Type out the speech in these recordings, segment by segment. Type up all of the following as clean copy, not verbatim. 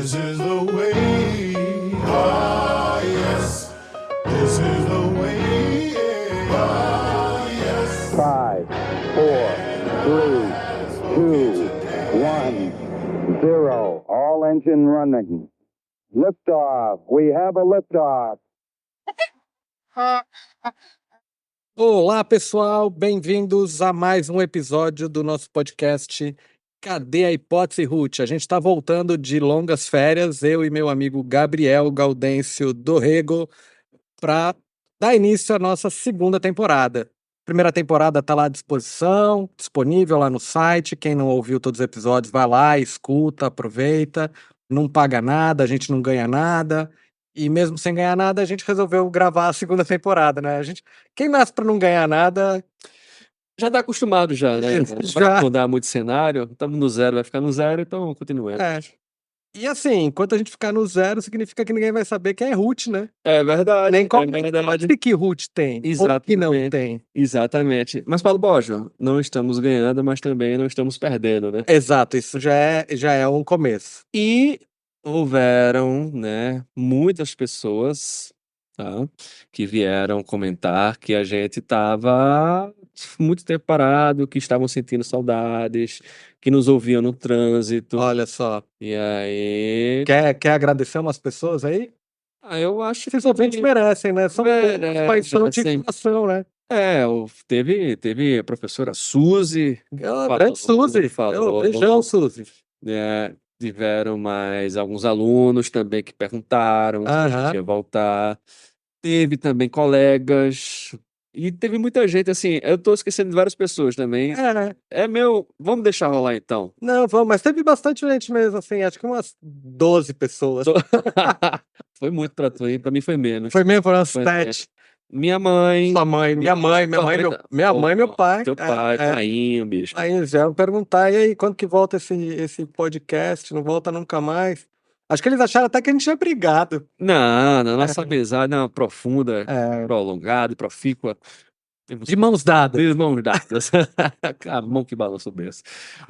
This is the way. Ah, yes. This is the way. Ah, yes. 5, 4, 3, 2, 1, 0. All engine running. Liftoff. We have a liftoff. Olá, pessoal, bem-vindos a mais um episódio do nosso podcast Cadê a Hipótese Ruth? A gente está voltando de longas férias, eu e meu amigo Gabriel Gaudêncio Dorrego, para dar início à nossa segunda temporada. Primeira temporada está lá à disposição, disponível lá no site. Quem não ouviu todos os episódios, vai lá, escuta, aproveita. Não paga nada, a gente não ganha nada. E mesmo sem ganhar nada, a gente resolveu gravar a segunda temporada, né? Quem nasce para não ganhar nada, Já tá acostumado já, né? Não Já. vai mudar muito cenário. Estamos no zero, vai ficar no zero, então continuemos. é. E assim, enquanto a gente ficar no zero, significa que ninguém vai saber quem é Ruth, né? É verdade. Nem qual é verdade. que Ruth tem, ou que não Exatamente. tem. Exatamente. Mas, Paulo Borja, não estamos ganhando, mas também não estamos perdendo, né? Exato, isso já é um começo. E houveram, né, muitas pessoas, tá, que vieram comentar que a gente estava muito tempo parado, que estavam sentindo saudades, que nos ouviam no trânsito. Olha só, E aí, quer agradecer umas pessoas aí? eu acho Esses ouvintes merecem, né? São paixão de merecem. coração, né? Teve a professora Suzy, Grande Suzy. falou. Beijão, Suzy. Tiveram mais alguns alunos também que perguntaram se a Aham. gente ia voltar. Teve também colegas. E teve muita gente, assim, eu tô esquecendo de várias pessoas também. Vamos deixar rolar então. Não, vamos, mas teve bastante gente mesmo, assim, acho que umas 12 pessoas. Foi muito pra tu, hein? Pra mim foi menos. Foi mesmo, foram umas Foi 7. Minha mãe. Sua mãe, minha mãe, meu pai. Teu pai, painho, bicho. Aí já vão perguntar, e aí, quando que volta esse podcast? Não volta nunca mais? Acho que eles acharam até que a gente tinha brigado. Não, nossa amizade é uma profunda, É, prolongada e profícua. de mãos dadas. De mãos dadas. A mão que balança o berço.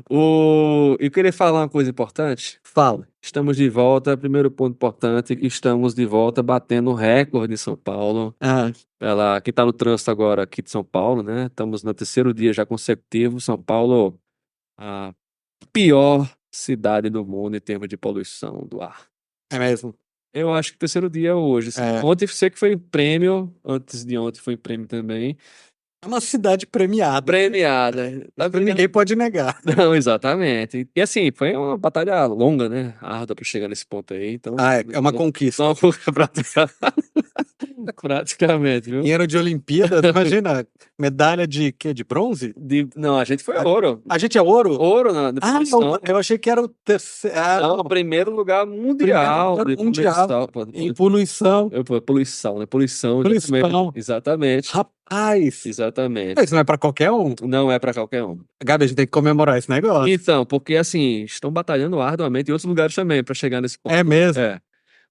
Eu queria falar uma coisa importante. Fala. Estamos de volta. Primeiro ponto importante, que estamos de volta batendo recorde em São Paulo. Quem está no trânsito agora aqui de São Paulo, né? Estamos no terceiro dia já consecutivo. São Paulo, a pior cidade do mundo em termos de poluição do ar. É mesmo. Eu acho que o terceiro dia é hoje. Ontem sei que foi prêmio, antes de ontem foi prêmio também. É uma cidade premiada. Premiada. Ninguém pode negar. Não, exatamente. E assim, foi uma batalha longa, né? Árdua para chegar nesse ponto aí. Então, É uma conquista. não, praticamente, viu? Em ano de Olimpíadas, imagina, medalha de quê? De bronze? Não, a gente foi ouro. A gente é ouro? Ouro na poluição. Eu achei que era o terceiro. Não, primeiro lugar mundial. Primeiro lugar mundial. Em poluição. Poluição, né? Poluição. Poluição. Exatamente. Rapaz. Exatamente. Isso não é pra qualquer um. Não é pra qualquer um. Gabi, a gente tem que comemorar esse negócio. Então, porque assim, estão batalhando arduamente em outros lugares também pra chegar nesse ponto. É mesmo? É.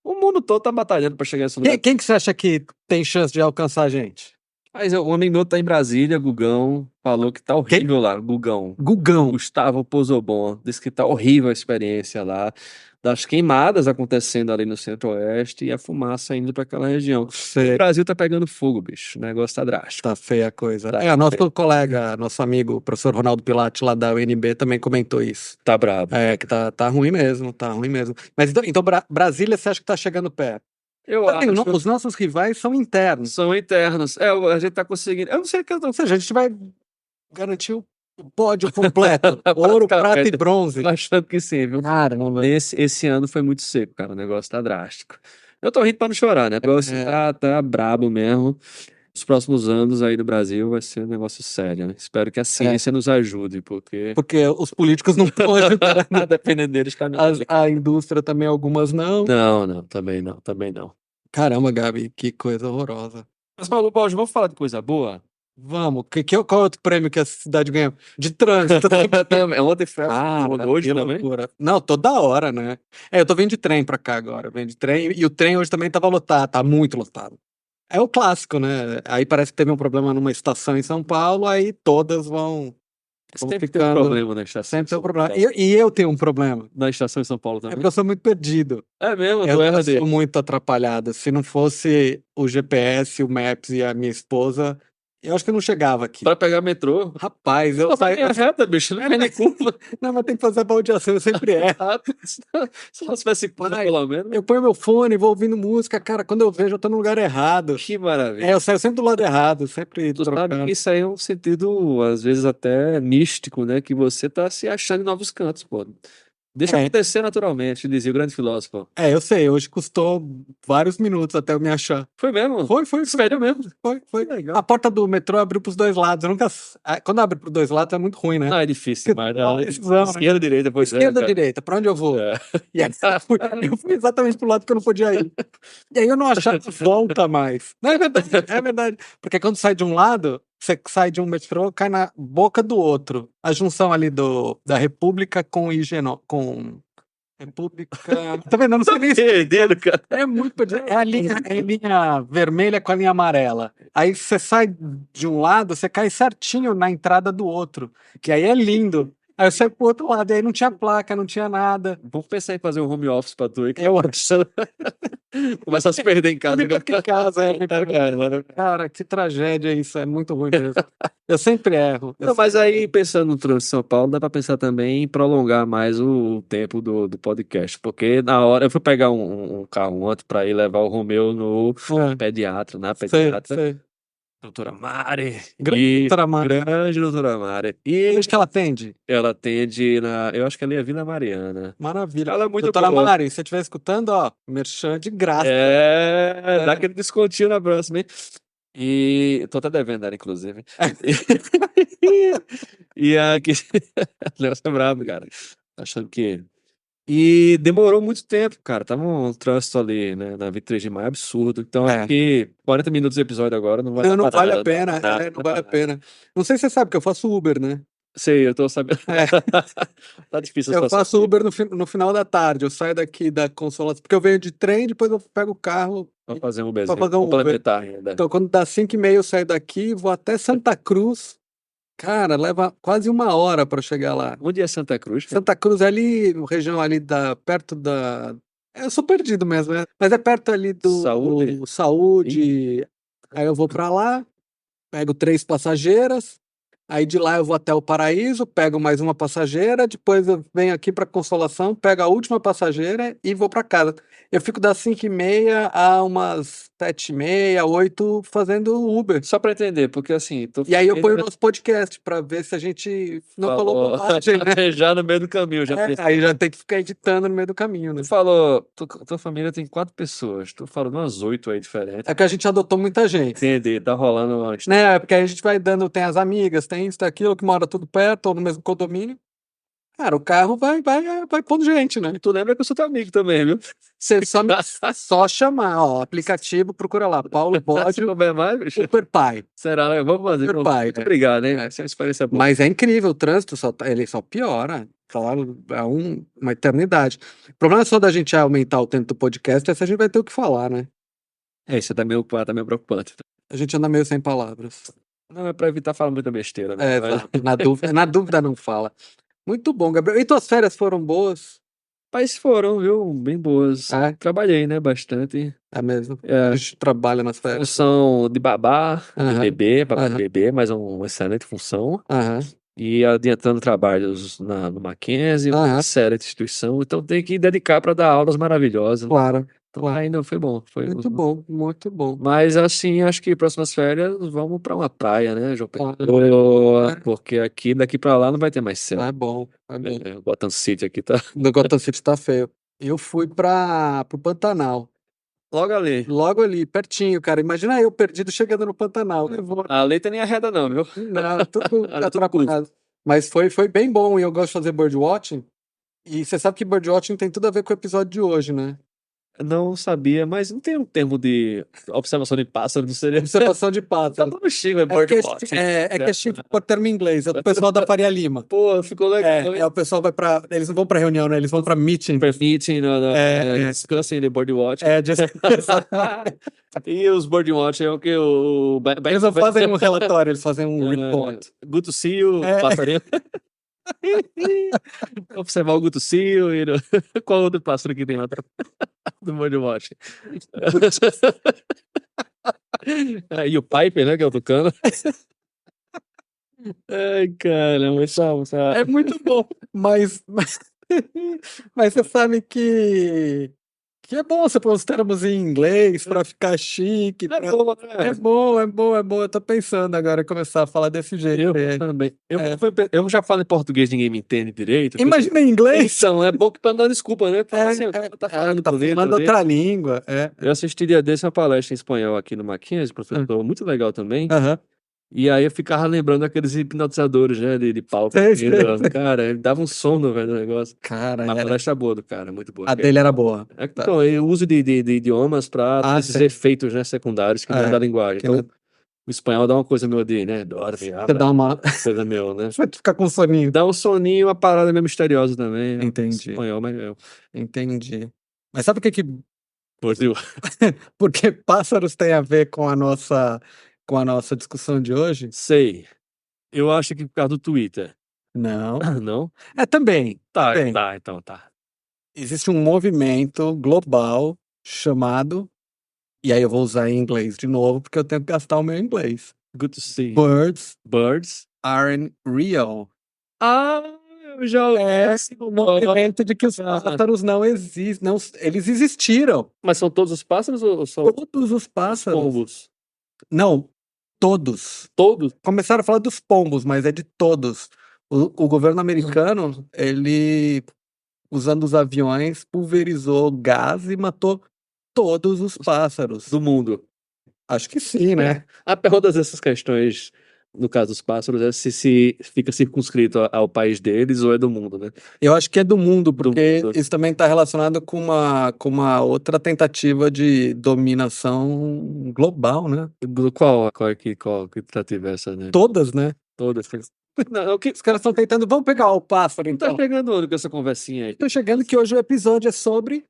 O mundo todo tá batalhando pra chegar nesse lugar. Quem que você acha que tem chance de alcançar a gente? Mas o homem meu tá em Brasília, Gugão, falou que tá horrível lá, Gugão. Gustavo Pozobon, disse que tá horrível a experiência lá, das queimadas acontecendo ali no Centro-Oeste e a fumaça indo pra aquela região. O Brasil tá pegando fogo, bicho, o negócio tá drástico. Tá feia a coisa. Nosso colega, nosso amigo, o professor Ronaldo Pilate, lá da UNB, também comentou isso. Tá brabo. Que tá ruim mesmo, tá ruim mesmo. Mas então Brasília, você acha que tá chegando perto? Eu acho. Os nossos rivais são internos. São internos. A gente tá conseguindo. Eu não sei o que eu tô. Ou seja, a gente vai garantir o pódio completo. Ouro, prata e bronze. Achando que sim, viu? Caramba. Esse ano foi muito seco, cara. O negócio tá drástico. Eu tô rindo pra não chorar, né? O negócio tá brabo mesmo. Os próximos anos aí no Brasil vai ser um negócio sério, né? Espero que a ciência nos ajude, porque os políticos não estão ajudando. Dependendo deles, tá. A indústria também, algumas não. Não, também não. Caramba, Gabi, que coisa horrorosa. Mas, Paulo, vamos falar de coisa boa? Vamos. Qual é outro prêmio que a cidade ganhou? De trânsito. Ontem foi. Hoje também? Loucura. Não, toda hora, né? Eu tô vindo de trem pra cá agora. Venho de trem e o trem hoje também tava lotado, tá muito lotado. É o clássico, né? Aí parece que teve um problema numa estação em São Paulo, aí todas vão Vamos Sempre tem um ficando. problema na estação. Sempre tem um problema. E eu tenho um problema. Na estação em São Paulo É também. porque eu sou muito perdido. É mesmo, Eu tu erra sou dele. muito atrapalhado. Se não fosse o GPS, o Maps e a minha esposa, eu acho que eu não chegava aqui. Pra pegar metrô. Rapaz, eu Só vai saio. linha reta, bicho. Não vai nem curva. Não, mas tem que fazer a baldeação, eu sempre erro. Só se tivesse curva, Pai, pelo menos. Eu ponho meu fone, vou ouvindo música, cara. Quando eu vejo, eu tô no lugar errado. Que maravilha. Eu saio sempre do lado errado, sempre Tu sabe trocando. que isso aí é um sentido, às vezes, até místico, né? Que você tá se achando em novos cantos, pô. Deixa É. acontecer naturalmente, dizia o grande filósofo. Eu sei, hoje custou vários minutos até eu me achar. Foi mesmo? Foi. Sério mesmo? Foi. Que legal. A porta do metrô abriu pros dois lados. Eu nunca. Quando abre pros dois lados é muito ruim, né? Não, é difícil, mas não. Decisão, né? Esquerda, direita, pois é. Esquerda ou cara. direita? Pra onde eu vou? É. E aí eu fui exatamente pro lado que eu não podia ir. E aí eu não achava volta mais. Não, é verdade. Porque quando sai de um lado, você sai de um metrô, cai na boca do outro. A junção ali da República com com República. Tá vendo? Eu não sei nem Perdendo, cara. é muito perdido. É a linha vermelha com a linha amarela. Aí você sai de um lado, você cai certinho na entrada do outro. Que aí é lindo. Aí eu saio pro outro lado, e aí não tinha placa, não tinha nada. Vamos pensar em fazer um home office pra tu aí. Eu acho. Começa a se perder em casa. Fica aqui em casa, Cara, que tragédia isso, é muito ruim mesmo. Eu sempre erro. Não, mas aí, pensando no trânsito de São Paulo, dá pra pensar também em prolongar mais o tempo do podcast. Porque na hora, eu fui pegar um carro ontem pra ir levar o Romeu no pediatra, na pediatra. Sei. Doutora Mari. Grande doutora Mari. Grande doutora Mari. E Onde que ela atende? ela atende eu acho que ali é Vila Mariana. Maravilha. Ela é muito Doutora boa. Mari, se você estiver escutando, ó, merchan de graça. Dá aquele descontinho na próxima, hein? E tô até devendo ela, inclusive. E aqui. O negócio é brabo, cara. Achando que. E demorou muito tempo, cara. Tava um trânsito ali, né? Na 23 de maio, absurdo. Então, acho que 40 minutos de episódio agora não vai Não dar pra vale a nada, pena. nada, Não vale a pena. Não sei se você sabe que eu faço Uber, né? Sei, eu tô sabendo. É. Tá difícil a Eu situação faço aqui. Uber no final da tarde. Eu saio daqui da Consolação, porque eu venho de trem, depois eu pego o carro Vou fazer um pra Uberzinho. fazer um Uber. Complementar ainda. Então, quando dá 5h30, eu saio daqui, vou até Santa Cruz. Cara, leva quase 1 hora para chegar lá. Onde é Santa Cruz? Santa Cruz é ali, região ali perto da. Eu sou perdido mesmo, né? Mas é perto ali Saúde? do Saúde. Aí eu vou para lá, pego 3 passageiras. Aí de lá eu vou até o Paraíso, pego mais uma passageira, depois eu venho aqui para Consolação, pego a última passageira e vou para casa. Eu fico das 5h30 a umas 7h30, 8 fazendo Uber. Só pra entender, porque assim. E aí eu ponho o nosso podcast para ver se a gente não falou bobagem, né? Já no meio do caminho, já Aí já tem que ficar editando no meio do caminho, né? Tu falou, tua família tem 4 pessoas. Tu falou umas 8 aí diferentes. É que a gente adotou muita gente. Entendi, tá rolando uma Né? É porque aí a gente vai dando, tem as amigas, tem isso, tem aquilo, que mora tudo perto, ou no mesmo condomínio. Cara, o carro vai pondo gente, né? Tu lembra que eu sou teu amigo também, viu? Você só chamar, ó, aplicativo, procura lá, Paulo Se Bódio, souber mais, bicho. Super Pai. Será, né? Vamos fazer. Super pai, Muito né? obrigado, hein? Essa é uma experiência boa. Mas é incrível, o trânsito ele só piora. Claro, é uma eternidade. O problema só da gente aumentar o tempo do podcast é se a gente vai ter o que falar, né? Isso tá meio preocupante. A gente anda meio sem palavras. Não, é pra evitar falar muita besteira, né? Exato. Na dúvida não fala. Muito bom, Gabriel. E tuas férias foram boas? Mas foram, viu? Bem boas. É? Trabalhei, né? Bastante. É mesmo. É. A gente trabalha nas férias. Função de babá, de Aham. bebê, babá de Aham. bebê, mas é uma excelente função. Aham. E adiantando trabalhos no Mackenzie, uma Aham. séria instituição. Então tem que dedicar para dar aulas maravilhosas. Claro. Então ainda foi bom. Foi Muito bom, muito bom. Mas assim, acho que próximas férias vamos para uma praia, né, João Claro. Pedro? Porque daqui para lá não vai ter mais céu. É bom, é bom. O Gotham City aqui tá No Gotham City tá feio. Eu fui pro Pantanal. logo ali. Logo ali, pertinho, cara. Imagina eu perdido chegando no Pantanal. Levou. A leita nem arreda não, viu? Não, tudo Era tudo atrapalhado. Mas foi bem bom e eu gosto de fazer birdwatching. E você sabe que birdwatching tem tudo a ver com o episódio de hoje, né? Não sabia, mas não tem um termo de observação de pássaro, não seria? Observação de Tá pássaro. no Chico, é É porque birdwatching. é que é chique por termo em inglês, é o pessoal da Faria Lima. Pô, ficou legal. O pessoal vai pra. Eles não vão pra reunião, né? Eles vão pra meeting. Meeting, É. discussing the birdwatching. E os birdwatching é o que? Eles não fazem um relatório, eles fazem um report. Good to see you, passarinho. Observar o Gutucio e qual outro pássaro que tem lá do birdwatching? E o Piper, né, que é o tucano. Ai, cara, mas É muito bom, mas você sabe que é bom você pôr os termos em inglês pra ficar chique. É bom, né? É bom. Eu tô pensando agora em começar a falar desse jeito. Eu também. Eu já falo em português, ninguém me entende direito. Imagina em inglês. Então, é bom que pra não dar desculpa, né? Tá falando Tá falando outra língua. Eu assisti dia desse uma palestra em espanhol aqui no Mackenzie, professor muito legal também. Aham. E aí eu ficava lembrando aqueles hipnotizadores, né, de palco. Sei. Cara, ele dava um sono, velho, no negócio. Cara, Uma palestra boa do cara, muito boa. a dele era boa. Então, eu uso de idiomas para esses sim. efeitos, né, secundários que não é da linguagem. Que Então, o espanhol dá uma coisa meio de, né, Você dá uma. coisa meio, né? Você vai ficar com soninho. Dá um soninho, uma parada meio misteriosa também. Entendi. Espanhol, mas eu. Entendi. Mas sabe o que Brasil. Porque pássaros tem a ver com a nossa discussão de hoje? Sei. Eu acho que por causa do Twitter. Não. Não? Também. Tá, Bem, então tá. existe um movimento global chamado, e aí eu vou usar em inglês de novo, porque eu tenho que gastar o meu inglês. Good to see. Birds aren't real. Eu já O movimento de que os pássaros não existem. Não, eles existiram. Mas são todos os pássaros ou são Todos os pássaros. pombos? Não, todos. Todos? Começaram a falar dos pombos, mas é de todos. O governo americano, ele, usando os aviões, pulverizou gás e matou todos os pássaros. Do mundo. Acho que sim, né? A pergunta dessas questões, no caso dos pássaros, é se fica circunscrito ao país deles ou é do mundo, né? Eu acho que é do mundo, porque mundo. isso também está relacionado com uma outra tentativa de dominação global, né? Qual que tentativa é essa, né? Todas, né? Todas. Não, Os caras estão tentando. Vamos pegar o pássaro, tá então. pegando onde com essa conversinha aí? Tô chegando que hoje o episódio é sobre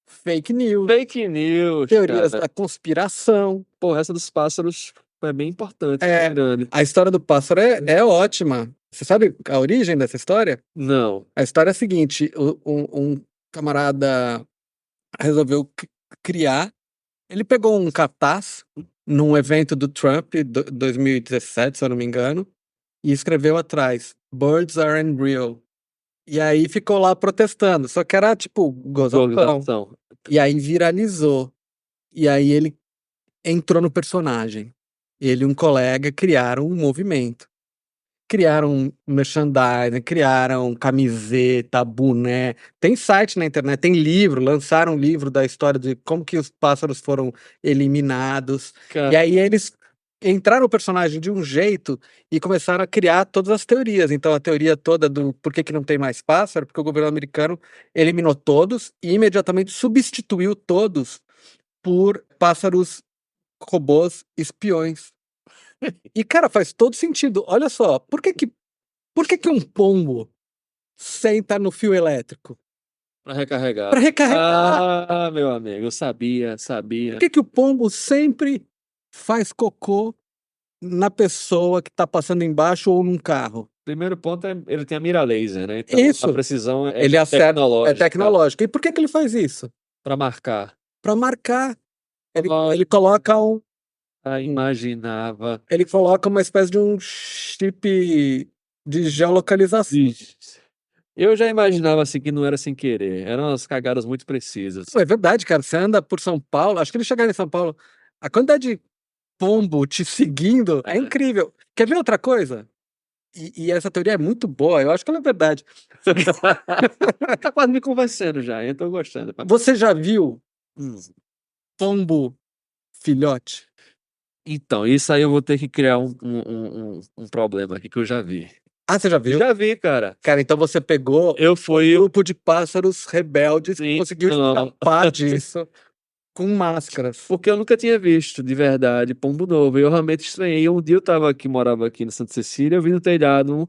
fake news, Fake news, teorias cara. da conspiração. Pô, essa dos pássaros é bem importante. É. Grande. A história do pássaro é ótima. Você sabe a origem dessa história? Não. A história é a seguinte: um camarada resolveu criar. Ele pegou um cartaz num evento do Trump, 2017, se eu não me engano, e escreveu atrás: Birds aren't real. E aí ficou lá protestando. Só que era tipo gozação. E aí viralizou. E aí ele entrou no personagem. Ele e um colega criaram um movimento. Criaram merchandising, criaram camiseta, boné. Tem site na internet, tem livro, lançaram um livro da história de como que os pássaros foram eliminados. Cara, E aí eles entraram no personagem de um jeito e começaram a criar todas as teorias. Então a teoria toda do por que não tem mais pássaro, porque o governo americano eliminou todos e imediatamente substituiu todos por pássaros robôs espiões. E, cara, faz todo sentido. Olha só, por que um pombo senta no fio elétrico? pra recarregar. Pra recarregar. Ah, meu amigo, eu sabia. Por que o pombo sempre faz cocô na pessoa que tá passando embaixo ou num carro? Primeiro ponto é ele tem a mira laser, né? Então Isso. a precisão é Ele acerta, tecnológica. é tecnológico. E por que ele faz isso? Pra marcar. Pra marcar. Ele Lógico. coloca Imaginava. ele coloca uma espécie de um chip de geolocalização. Eu já imaginava assim que não era sem querer. Eram umas cagadas muito precisas. É verdade, cara. Você anda por São Paulo, acho que eles chegaram em São Paulo. A quantidade de pombo te seguindo é incrível. Quer ver outra coisa? E essa teoria é muito boa, eu acho que ela é verdade. Tá quase me convencendo já, eu tô gostando. Você já viu pombo filhote? Então, isso aí eu vou ter que criar um problema aqui que eu já vi. Ah, você já viu? Já vi, cara. Cara, então você pegou Eu um fui. grupo de pássaros rebeldes que Sim, conseguiu não. escapar disso com máscaras. Porque eu nunca tinha visto, de verdade, pombo novo. E eu realmente estranhei. Um dia eu tava aqui, morava aqui na Santa Cecília, eu vi no telhado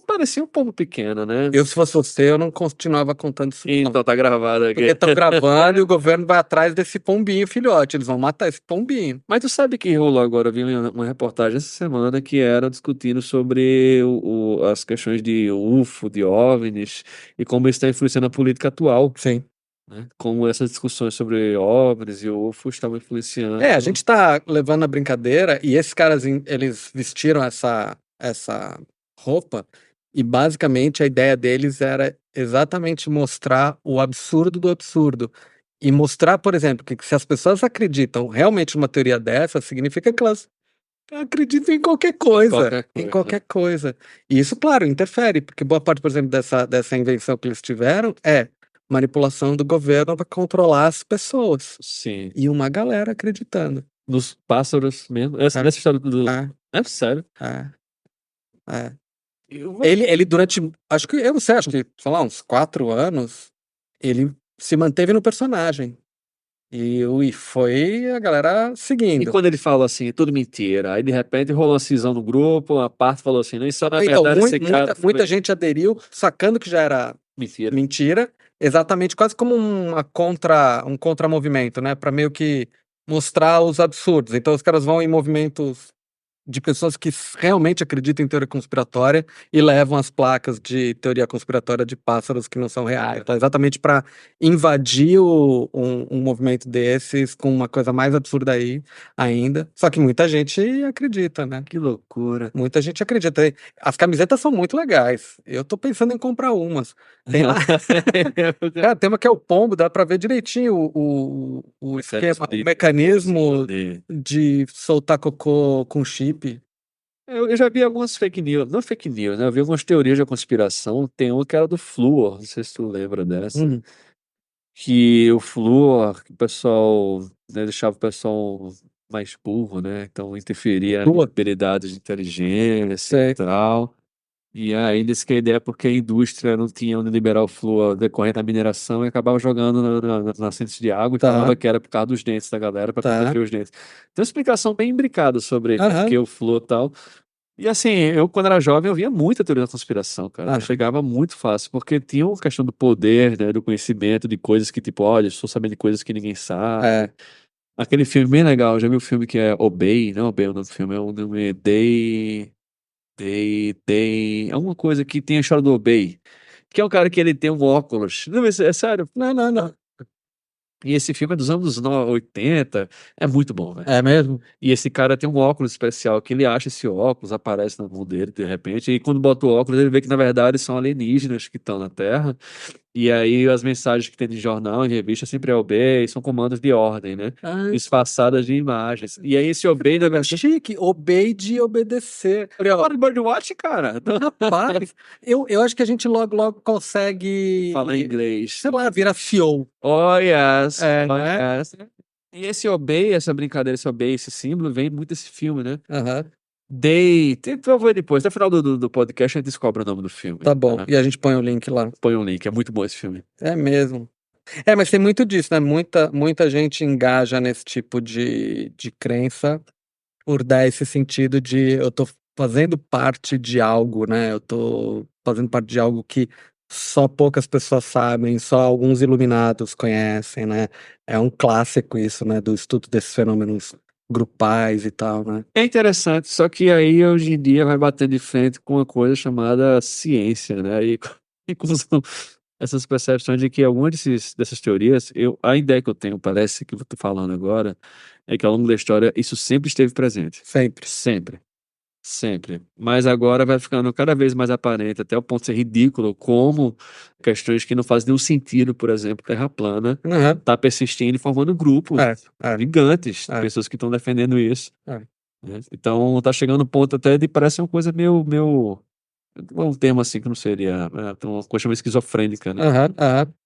parecia um pombo pequeno, né? Eu, se fosse você, eu não continuava contando isso, não. Então tá gravado aqui. Porque estão gravando e o governo vai atrás desse pombinho, filhote. Eles vão matar esse pombinho. Mas tu sabe que rolou agora, eu vi uma reportagem essa semana que era discutindo sobre as questões de UFO, de OVNIs, e como isso está influenciando a política atual, Sim. né? Como essas discussões sobre OVNIs e UFO estavam influenciando. A gente tá levando a brincadeira e esses caras, eles vestiram essa roupa e basicamente a ideia deles era exatamente mostrar o absurdo do absurdo. E mostrar, por exemplo, que se as pessoas acreditam realmente numa teoria dessa, significa que elas acreditam em qualquer coisa. Em qualquer coisa. E isso, claro, interfere, porque boa parte, por exemplo, dessa invenção que eles tiveram é manipulação do governo para controlar as pessoas. Sim. E uma galera acreditando. Dos pássaros mesmo. Nessa história do. É sério. É. Ele durante, acho que, eu não sei, acho que, sei lá, uns 4 anos, ele se manteve no personagem. E foi a galera E seguindo. quando ele fala assim, tudo mentira, aí de repente rolou uma cisão no grupo, a parte falou assim, não, isso na Então, verdade esse cara muita gente aderiu, sacando que já era mentira. mentira, exatamente, quase como um contramovimento, né? Para meio que mostrar os absurdos. Então, os caras vão em movimentos de pessoas que realmente acreditam em teoria conspiratória e levam as placas de teoria conspiratória de pássaros que não são reais, tá? Exatamente para invadir um movimento desses com uma coisa mais absurda aí ainda. Só que muita gente acredita, né? Que loucura. Muita gente acredita. As camisetas são muito legais. Eu tô pensando em comprar umas. Tem lá. Cara, tem uma que é o pombo, dá pra ver direitinho o esquema, o mecanismo de soltar cocô com chip. Eu já vi algumas fake news, não fake news, né? Eu vi algumas teorias da conspiração. Tem uma que era do flúor, não sei se tu lembra dessa. Que o flúor, que o pessoal, né, deixava o pessoal mais burro, né? Então interferia em habilidades de inteligência e tal. E aí disse que a ideia é porque a indústria não tinha onde liberar o flúor decorrente da mineração e acabava jogando nas nascentes de água e falava que era por causa dos dentes da galera, para proteger os dentes. Tem uma explicação bem imbricada sobre por que o flúor e tal. E assim, eu quando era jovem eu via muita teoria da conspiração, cara. Eu chegava muito fácil, porque tinha uma questão do poder, né, do conhecimento de coisas que tipo, olha, estou sabendo de coisas que ninguém sabe. Aquele filme bem legal, já viu o filme que é Obey, não Obey é o nome do filme, é o nome Day, é uma coisa que tem a história do Obey, que é um cara que ele tem um óculos. Não, é sério? Não. E esse filme é dos anos 80, é muito bom, velho. É mesmo? E esse cara tem um óculos especial, que ele acha esse óculos, aparece na mão dele de repente, e quando bota o óculos ele vê que na verdade são alienígenas que estão na Terra. E aí as mensagens que tem de jornal e revista sempre é obey, são comandos de ordem, né? Disfarçadas de imagens. E aí esse obey na verdade... Chique, obey de obedecer. Olha o Birdwatch, cara. Rapaz, eu acho que a gente logo consegue... Falar inglês. Sei lá, virar CEO. Oh, yes. Não é? Yes. E esse obey, essa brincadeira, esse obey, esse símbolo, vem muito desse filme, né? Day. Tu vai ver depois, até o final do podcast a gente descobre o nome do filme. Tá bom, e a gente põe o link lá. Põe um link, é muito bom esse filme. É mesmo. Mas tem muito disso, né? Muita gente engaja nesse tipo de crença por dar esse sentido de eu tô fazendo parte de algo, né? Eu tô fazendo parte de algo que só poucas pessoas sabem, só alguns iluminados conhecem, né? É um clássico isso, né? Do estudo desses fenômenos grupais e tal, né? É interessante, só que aí hoje em dia vai bater de frente com uma coisa chamada ciência, né? E com essas percepções de que algumas dessas teorias, a ideia que eu tenho, parece que eu tô falando agora, é que ao longo da história isso sempre esteve presente. Sempre. Mas agora vai ficando cada vez mais aparente, até o ponto de ser ridículo, como questões que não fazem nenhum sentido, por exemplo, Terra plana, tá persistindo e formando grupos gigantes de pessoas que estão defendendo isso. Né? Então tá chegando um ponto até de parece uma coisa meio um termo assim que não seria uma coisa meio esquizofrênica, né?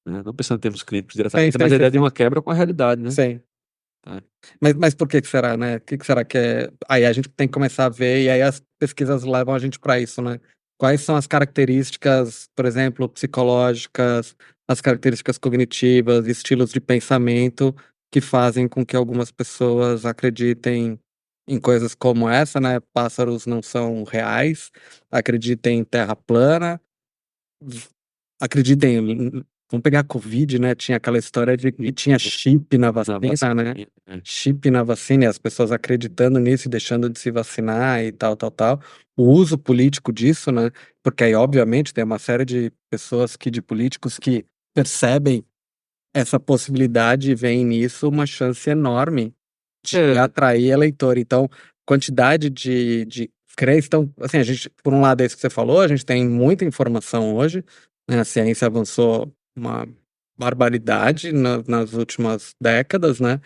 Não pensando em termos clínicos diretamente, mas a ideia de uma quebra com a realidade, né? Sim. tá? Mas por que será, né? O que será que é? Aí a gente tem que começar a ver, e aí as pesquisas levam a gente para isso, né? Quais são as características, por exemplo, psicológicas, as características cognitivas, estilos de pensamento que fazem com que algumas pessoas acreditem em coisas como essa, né? Pássaros não são reais, acreditem em terra plana, acreditem. Vamos pegar a Covid, né? Tinha aquela história de que tinha chip na Na vacina, né? vacina, né? Chip na vacina, e as pessoas acreditando nisso e deixando de se vacinar e tal, tal, tal. O uso político disso, né? Porque aí, obviamente, tem uma série de pessoas de políticos que percebem essa possibilidade e veem nisso uma chance enorme de É, atrair eleitor. Então, quantidade de crença. Então, assim, a gente, por um lado, é isso que você falou, a gente tem muita informação hoje, né? A ciência avançou uma barbaridade nas últimas décadas, né?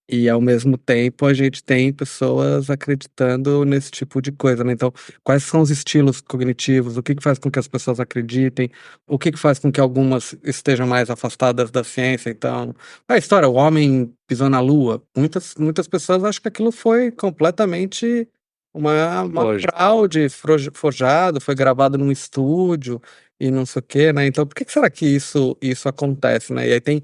E ao mesmo tempo a gente tem pessoas acreditando nesse tipo de coisa, né? Então, quais são os estilos cognitivos? O que que faz com que as pessoas acreditem? O que que faz com que algumas estejam mais afastadas da ciência? Então, a história, o homem pisou na Lua. Muitas pessoas acham que aquilo foi completamente uma lógico. fraude, forjado, foi gravado num estúdio e não sei o quê, né? Então, por que que será que isso acontece, né? E aí tem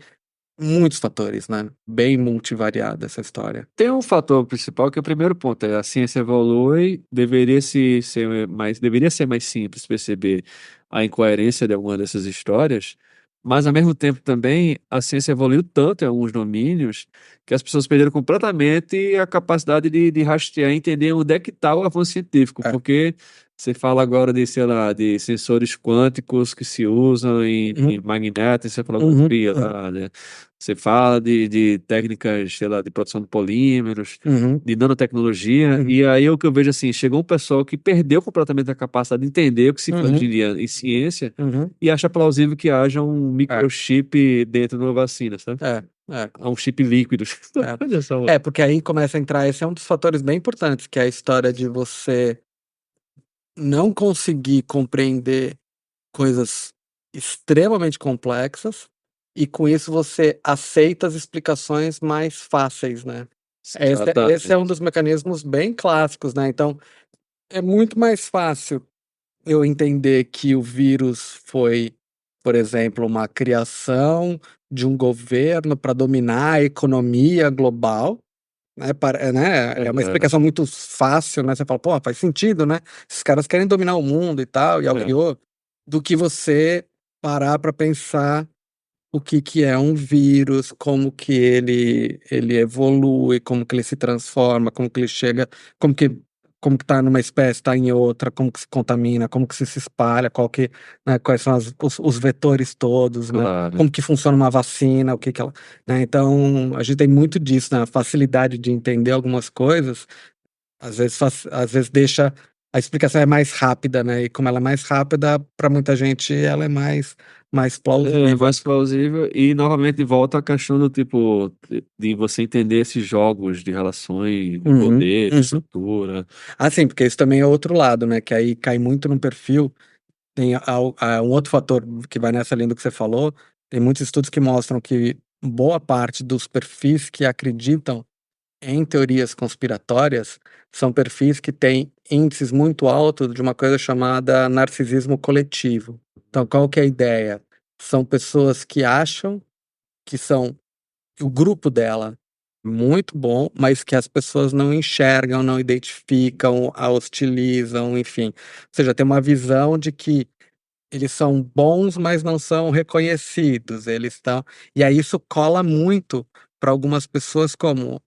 muitos fatores, né? Bem multivariada essa história. Tem um fator principal que é o primeiro ponto, a ciência evolui, deveria ser mais simples perceber a incoerência de alguma dessas histórias, mas ao mesmo tempo também a ciência evoluiu tanto em alguns domínios que as pessoas perderam completamente a capacidade de rastrear e entender onde é que está o avanço científico, É. porque você fala agora de, sei lá, de sensores quânticos que se usam em Uhum, uhum, magnetoencefalografia lá, né? Você fala de técnicas, sei lá, de produção de polímeros, uhum, de nanotecnologia, uhum, e aí o que eu vejo assim, chegou um pessoal que perdeu completamente a capacidade de entender o que se faz hoje uhum, em dia em ciência uhum. e acha plausível que haja um É, microchip dentro de uma vacina, sabe? é, é, Há um chip líquido. Olha só. é. É, porque aí começa a entrar, esse é um dos fatores bem importantes, que é a história de você não conseguir compreender coisas extremamente complexas e com isso você aceita as explicações mais fáceis, né? Esse é um Exatamente. dos mecanismos bem clássicos, né? Então, é muito mais fácil eu entender que o vírus foi, por exemplo, uma criação de um governo para dominar a economia global, né? É uma Aham, explicação muito fácil, né? Você fala, pô, faz sentido, né? Esses caras querem dominar o mundo e tal, e é. criou, do que você parar para pensar o que que é um vírus, como que ele evolui, como que ele se transforma, como que ele chega, como que como que tá numa espécie, tá em outra, como que se contamina, como que se espalha, né, quais são os vetores todos, né? Claro. Como que funciona uma vacina, o que que ela, né? Então, a gente tem muito disso, né? A facilidade de entender algumas coisas, às vezes deixa a explicação é mais rápida, né? E como ela é mais rápida, para muita gente ela é mais É plausível. mais plausível e novamente volta a questão do tipo de você entender esses jogos de relações, de Uhum, poder, de uhum. estrutura. Ah, sim, porque isso também é outro lado, né? Que aí cai muito no perfil. Tem um outro fator que vai nessa linha do que você falou. Tem muitos estudos que mostram que boa parte dos perfis que acreditam em teorias conspiratórias são perfis que têm índices muito altos de uma coisa chamada narcisismo coletivo. Então, qual que é a ideia? São pessoas que acham que são o grupo dela muito bom, mas que as pessoas não enxergam, não identificam, a hostilizam, enfim. Ou seja, tem uma visão de que eles são bons, mas não são reconhecidos. Eles estão. E aí isso cola muito para algumas pessoas como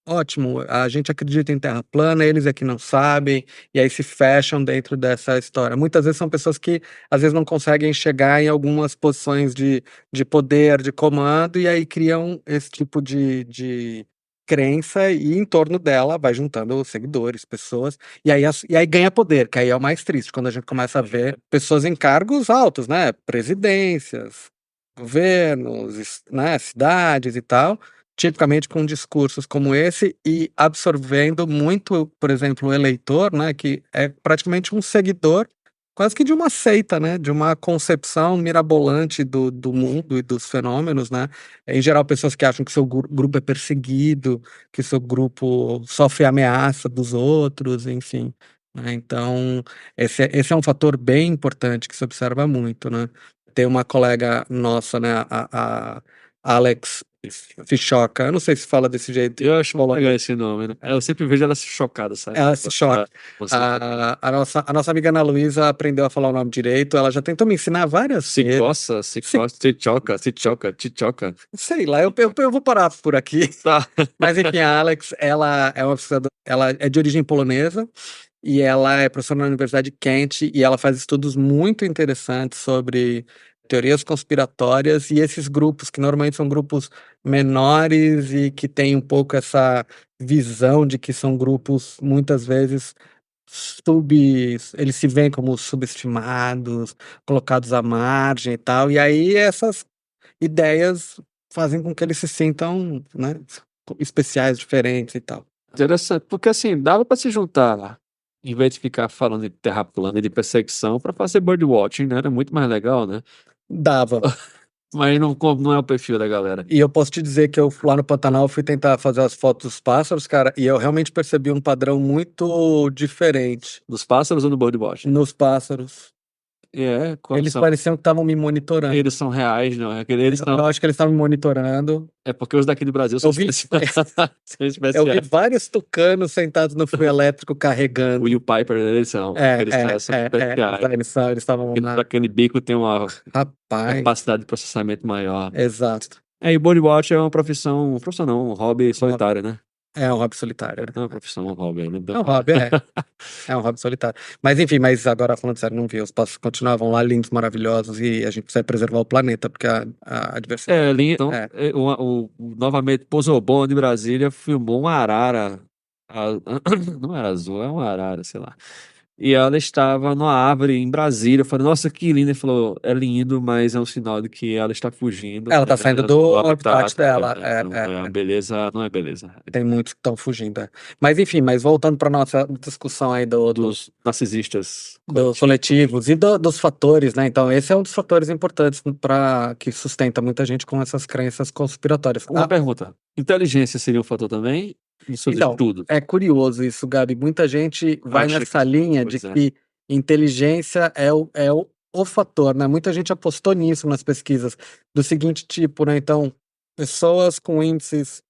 ótimo, a gente acredita em terra plana, eles é que não sabem, e aí se fecham dentro dessa história. Muitas vezes são pessoas que às vezes não conseguem chegar em algumas posições de poder, de comando, e aí criam esse tipo de crença e em torno dela vai juntando seguidores, pessoas, e aí ganha poder, que aí é o mais triste, quando a gente começa a ver pessoas em cargos altos, né? Presidências, governos, né? Cidades e tal, tipicamente com discursos como esse e absorvendo muito, por exemplo, o eleitor, né? Que é praticamente um seguidor quase que de uma seita, né? De uma concepção mirabolante do mundo e dos fenômenos, né? Em geral, pessoas que acham que seu grupo é perseguido, que seu grupo sofre ameaça dos outros, enfim, né? Então, esse é um fator bem importante que se observa muito, né? Tem uma colega nossa, né? A Alex Fichoca, eu não sei se fala desse jeito. Eu acho legal esse nome, né? Eu sempre vejo ela se chocada, sabe? Ela se choca. Você- A nossa amiga Ana Luísa aprendeu a falar o nome direito. Ela já tentou me ensinar várias Se vezes. coça, se choca, se choca, te choca. Sei lá, eu vou parar por aqui. Tá. Mas enfim, a Alex, ela é uma pesquisadora, ela é de origem polonesa e ela é professora na Universidade de Kent e ela faz estudos muito interessantes sobre teorias conspiratórias e esses grupos, que normalmente são grupos menores e que têm um pouco essa visão de que são grupos, muitas vezes, eles se veem como subestimados, colocados à margem e tal, e aí essas ideias fazem com que eles se sintam, né, especiais, diferentes e tal. Interessante, porque assim, dava pra se juntar, em vez de ficar falando de terra plana e de perseguição, pra fazer birdwatching, né? Era muito mais legal, né? Dava. Mas não é o perfil da galera. E eu posso te dizer que eu lá no Pantanal fui tentar fazer as fotos dos pássaros, cara, e eu realmente percebi um padrão muito diferente Dos pássaros ou no birdwatching? nos pássaros. Quais Eles são? pareciam que estavam me monitorando. Eles são reais, não? Eles Eu são... acho que eles estavam me monitorando. É porque os daqui do Brasil são Eu vi- especiais. São Eu vi especiais. vários tucanos sentados no fio elétrico O carregando. Will Piper, eles são. Eles são especiais. Eles estavam lá. Aquele bico tem uma Rapaz, capacidade de processamento maior. exato. E o birdwatch é uma profissão não, um hobby solitário, né? É um hobby solitário. Não é uma profissão, é um hobby, né? É um hobby, é. É um hobby solitário. Mas enfim, mas agora falando sério, não vi. Os pássaros continuavam lá lindos, maravilhosos, e a gente precisa preservar o planeta, porque a diversidade. Então, É. novamente, Pozobon de Brasília filmou uma arara. Não era azul, é uma arara, sei lá. E ela estava numa árvore em Brasília. Eu falei, nossa, que linda. Ele falou, é lindo, mas é um sinal de que ela está fugindo. Ela tá saindo do habitat dela. A beleza não é beleza. Tem muitos que estão fugindo. Mas enfim, mas voltando para nossa discussão aí dos Dos narcisistas. coletivos e dos fatores, né? Então, esse é um dos fatores importantes para que sustenta muita gente com essas crenças conspiratórias. Uma pergunta. Inteligência seria um fator também? Isso Então, de tudo. é curioso isso, Gabi. Muita gente vai Acha nessa linha de pois é. que inteligência é o fator, né? Muita gente apostou nisso nas pesquisas, do seguinte tipo, né? Então, pessoas com índices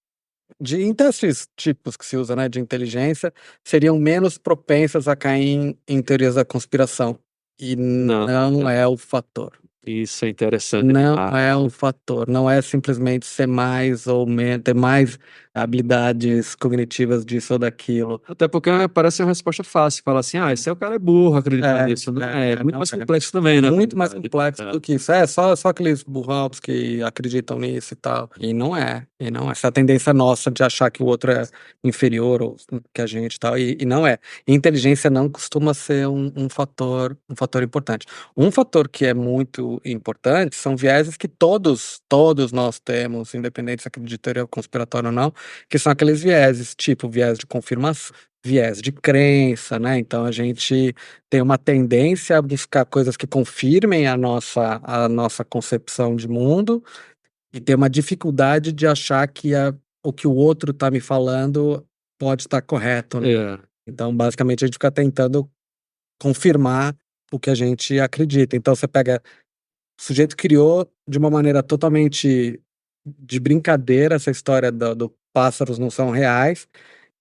em testes tipos que se usa, né, de inteligência, seriam menos propensas a cair em teorias da conspiração. E não é o fator. Isso é interessante. Não é o fator. Não é simplesmente ser mais ou menos, ter mais habilidades cognitivas disso ou daquilo. Até porque parece uma resposta fácil. Fala assim, esse é o cara é burro acreditar nisso. Não é muito mais complexo também, né? Muito mais complexo do que isso. É só aqueles burros que acreditam nisso e tal. E não é. Essa tendência nossa de achar que o outro é inferior ou que a gente e tal. E não é. Inteligência não costuma ser um fator importante. Um fator que é muito importante são vieses que todos nós temos, independente se acredita em teoria conspiratória ou não, que são aqueles vieses, tipo viés de confirmação, viés de crença, né? Então a gente tem uma tendência a buscar coisas que confirmem a nossa concepção de mundo e ter uma dificuldade de achar que o que o outro está me falando pode estar correto, né? Então, basicamente, a gente fica tentando confirmar o que a gente acredita. Então, você pega... O sujeito criou de uma maneira totalmente de brincadeira essa história do pássaros não são reais,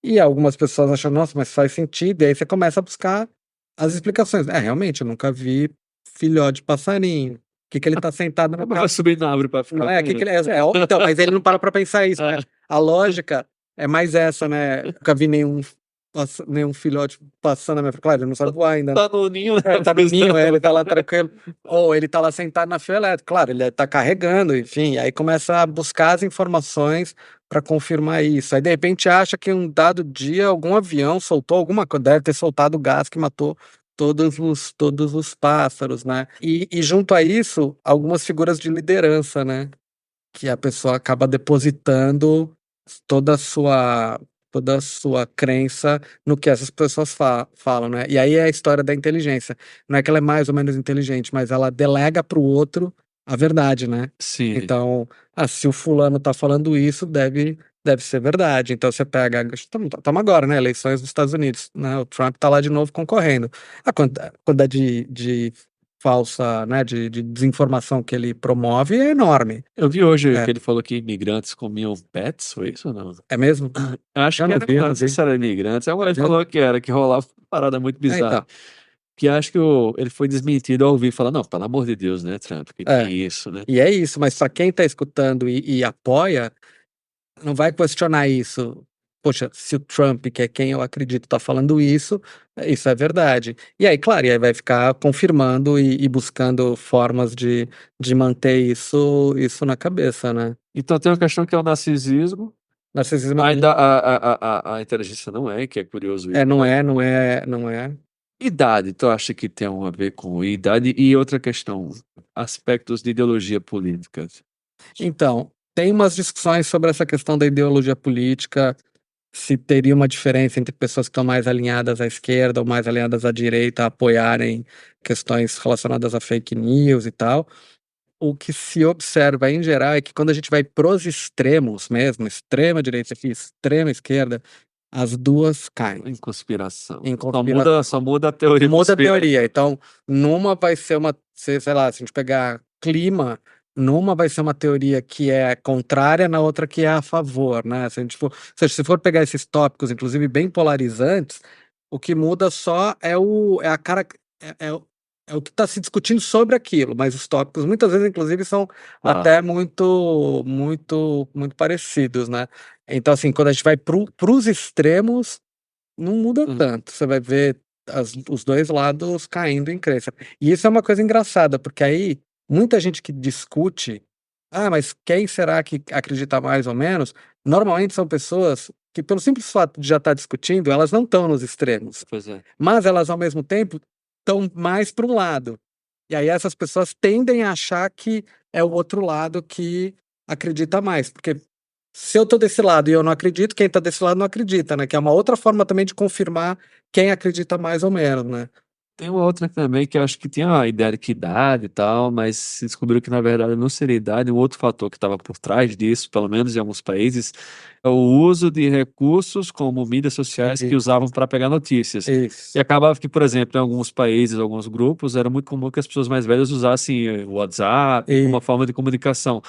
e algumas pessoas acham, nossa, mas faz sentido, e aí você começa a buscar as explicações. Realmente, eu nunca vi filhote de passarinho. O que ele tá sentado no Vai subir na árvore pra ficar. Não então, mas ele não para pra pensar isso, né? A lógica é mais essa, né? Nunca vi nenhum filhote passando na minha frente. Claro, ele não sabe voar ainda. Tá no ninho, né? Tá no ninho, ele tá lá tranquilo. Ou ele tá lá sentado na fio elétrica. Claro, ele tá carregando, enfim. Aí começa a buscar as informações para confirmar isso. Aí, de repente, acha que um dado dia algum avião soltou alguma coisa, deve ter soltado gás que matou todos os pássaros, né? E junto a isso, algumas figuras de liderança, né? Que a pessoa acaba depositando toda a sua toda a sua crença no que essas pessoas falam, né? E aí é a história da inteligência. Não é que ela é mais ou menos inteligente, mas ela delega para o outro a verdade, né? Sim. Então, se o fulano tá falando isso, deve ser verdade. Então você pega. Estamos agora, né? Eleições nos Estados Unidos, né? O Trump tá lá de novo concorrendo. A quantidade de falsa, né? De desinformação que ele promove é enorme. Eu vi hoje É. que ele falou que imigrantes comiam pets, foi isso ou não? É mesmo? Eu acho Eu que não era, vi, eu não não sei vi. se era imigrantes. Agora ele Eu- falou que era, que rolava uma parada muito bizarra. então. Que acho que ele foi desmentido ao ouvir falar, não, pelo amor de Deus, né, Trump? Que É. é isso, né? E é isso, mas para quem tá escutando e apoia, não vai questionar isso. Poxa, se o Trump, que é quem eu acredito, tá falando isso é verdade. E aí, claro, e aí vai ficar confirmando e buscando formas de manter isso na cabeça, né? Então tem uma questão que é o narcisismo. Narcisismo Ainda a inteligência não é, que é curioso isso. não é. Idade, tu acha que tem a ver com idade? E outra questão, aspectos de ideologia política. Então, tem umas discussões sobre essa questão da ideologia política, se teria uma diferença entre pessoas que estão mais alinhadas à esquerda ou mais alinhadas à direita a apoiarem questões relacionadas a fake news e tal. O que se observa em geral é que quando a gente vai pros extremos mesmo, extrema direita e extrema esquerda, as duas caem. Em conspiração. Em Só muda a teoria. Muda a teoria. Então, numa vai ser sei lá, se a gente pegar clima, numa vai ser uma teoria que é contrária, na outra que é a favor, né? Se a gente for, ou seja, se for pegar esses tópicos, inclusive bem polarizantes, o que muda só é a cara, é o que está se discutindo sobre aquilo, mas os tópicos muitas vezes, inclusive, são até muito parecidos, né? Então, assim, quando a gente vai pros extremos, não muda tanto. Você vai ver os dois lados caindo em crença. E isso é uma coisa engraçada, porque aí muita gente que discute, mas quem será que acredita mais ou menos? Normalmente são pessoas que, pelo simples fato de já estar discutindo, elas não estão nos extremos. Pois é. Mas elas, ao mesmo tempo, estão mais para um lado. E aí essas pessoas tendem a achar que é o outro lado que acredita mais. Porque se eu tô desse lado e eu não acredito, quem tá desse lado não acredita, né? Que é uma outra forma também de confirmar quem acredita mais ou menos, né? Tem uma outra também que eu acho que tinha a ideia de que idade e tal, mas se descobriu que na verdade não seria idade. Um outro fator que estava por trás disso, pelo menos em alguns países, é o uso de recursos como mídias sociais que usavam para pegar notícias. Isso. E acabava que, por exemplo, em alguns países, alguns grupos, era muito comum que as pessoas mais velhas usassem o WhatsApp como uma forma de comunicação.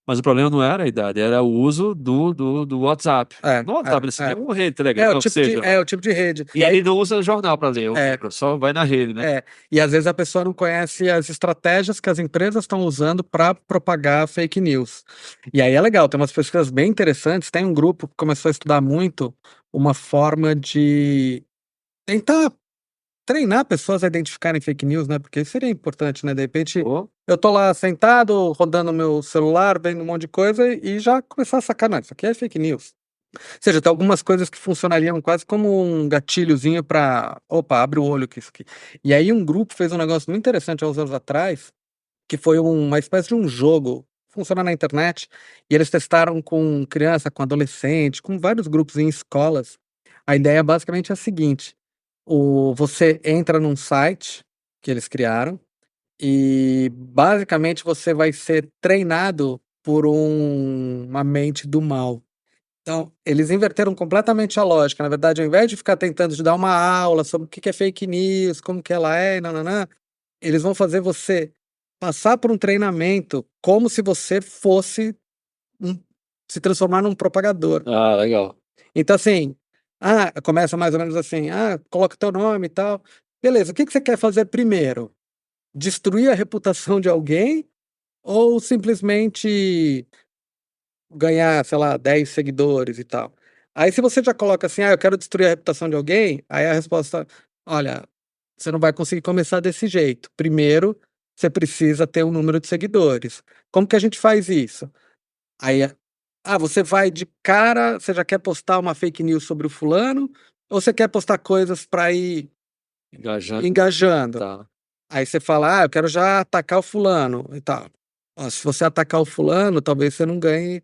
Mas o problema não era a idade, era o uso do WhatsApp. No WhatsApp, assim, é uma rede Telegram, ou seja. É o tipo de rede. E aí não usa jornal para ler o livro, só vai na rede, né? E às vezes a pessoa não conhece as estratégias que as empresas estão usando para propagar fake news. E aí é legal, tem umas pesquisas bem interessantes. Tem um grupo que começou a estudar muito uma forma de tentar treinar pessoas a identificarem fake news, né? Porque seria importante, né? De repente, eu tô lá sentado, rodando meu celular, vendo um monte de coisa e já começar a sacar, não, isso aqui é fake news. Ou seja, tem algumas coisas que funcionariam quase como um gatilhozinho para, opa, abre o olho que isso aqui. E aí um grupo fez um negócio muito interessante há uns anos atrás, que foi uma espécie de um jogo, funciona na internet, e eles testaram com criança, com adolescente, com vários grupos em escolas. A ideia basicamente é a seguinte: você entra num site que eles criaram e basicamente você vai ser treinado por uma mente do mal. Então, eles inverteram completamente a lógica. Na verdade, ao invés de ficar tentando te dar uma aula sobre o que é fake news, como que ela é, nananã, eles vão fazer você passar por um treinamento como se você fosse se transformar num propagador. Ah, legal. Então, assim, começa mais ou menos assim, coloca teu nome e tal. Beleza, o que você quer fazer primeiro? Destruir a reputação de alguém ou simplesmente ganhar, sei lá, 10 seguidores e tal? Aí se você já coloca assim, eu quero destruir a reputação de alguém, aí a resposta, olha, você não vai conseguir começar desse jeito. Primeiro, você precisa ter um número de seguidores. Como que a gente faz isso? Aí, você vai de cara, você já quer postar uma fake news sobre o fulano, ou você quer postar coisas para ir engajando? Tá. Aí você fala, eu quero já atacar o fulano e tal. Se você atacar o fulano, talvez você não ganhe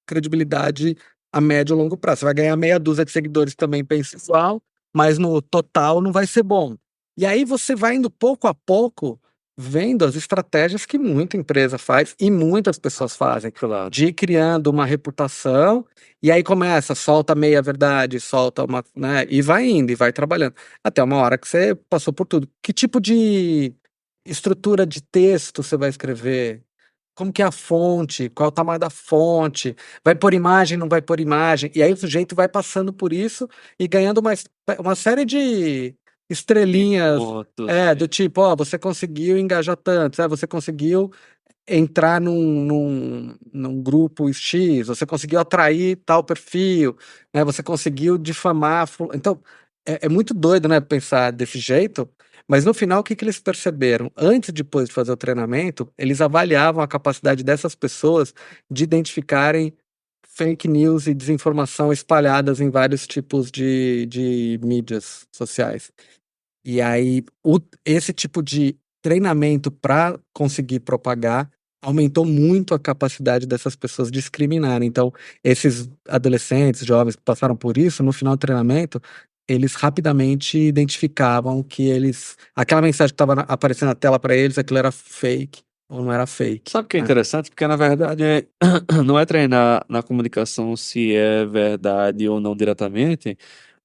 credibilidade a médio e longo prazo. Você vai ganhar meia dúzia de seguidores também pessoal, mas no total não vai ser bom. E aí você vai indo pouco a pouco vendo as estratégias que muita empresa faz e muitas pessoas fazem, Claro. de ir criando uma reputação, e aí começa, solta meia verdade, solta uma, né, e vai indo, e vai trabalhando, até uma hora que você passou por tudo. Que tipo de estrutura de texto você vai escrever? Como que é a fonte? Qual é o tamanho da fonte? Vai por imagem, não vai por imagem? E aí o sujeito vai passando por isso e ganhando uma série de estrelinhas, Pontos. do tipo, ó, você conseguiu engajar tanto, você conseguiu entrar num grupo X, você conseguiu atrair tal perfil, né? Você conseguiu difamar. Então, é muito doido, né, pensar desse jeito, mas no final, o que que eles perceberam? Antes e depois de fazer o treinamento, eles avaliavam a capacidade dessas pessoas de identificarem fake news e desinformação espalhadas em vários tipos de mídias sociais. E aí, esse tipo de treinamento para conseguir propagar aumentou muito a capacidade dessas pessoas discriminarem. Então, esses adolescentes, jovens que passaram por isso, no final do treinamento, eles rapidamente identificavam que aquela mensagem que estava aparecendo na tela para eles, aquilo era fake ou não era fake. Sabe o que é Né? interessante? Porque, na verdade, não é treinar na comunicação se é verdade ou não diretamente,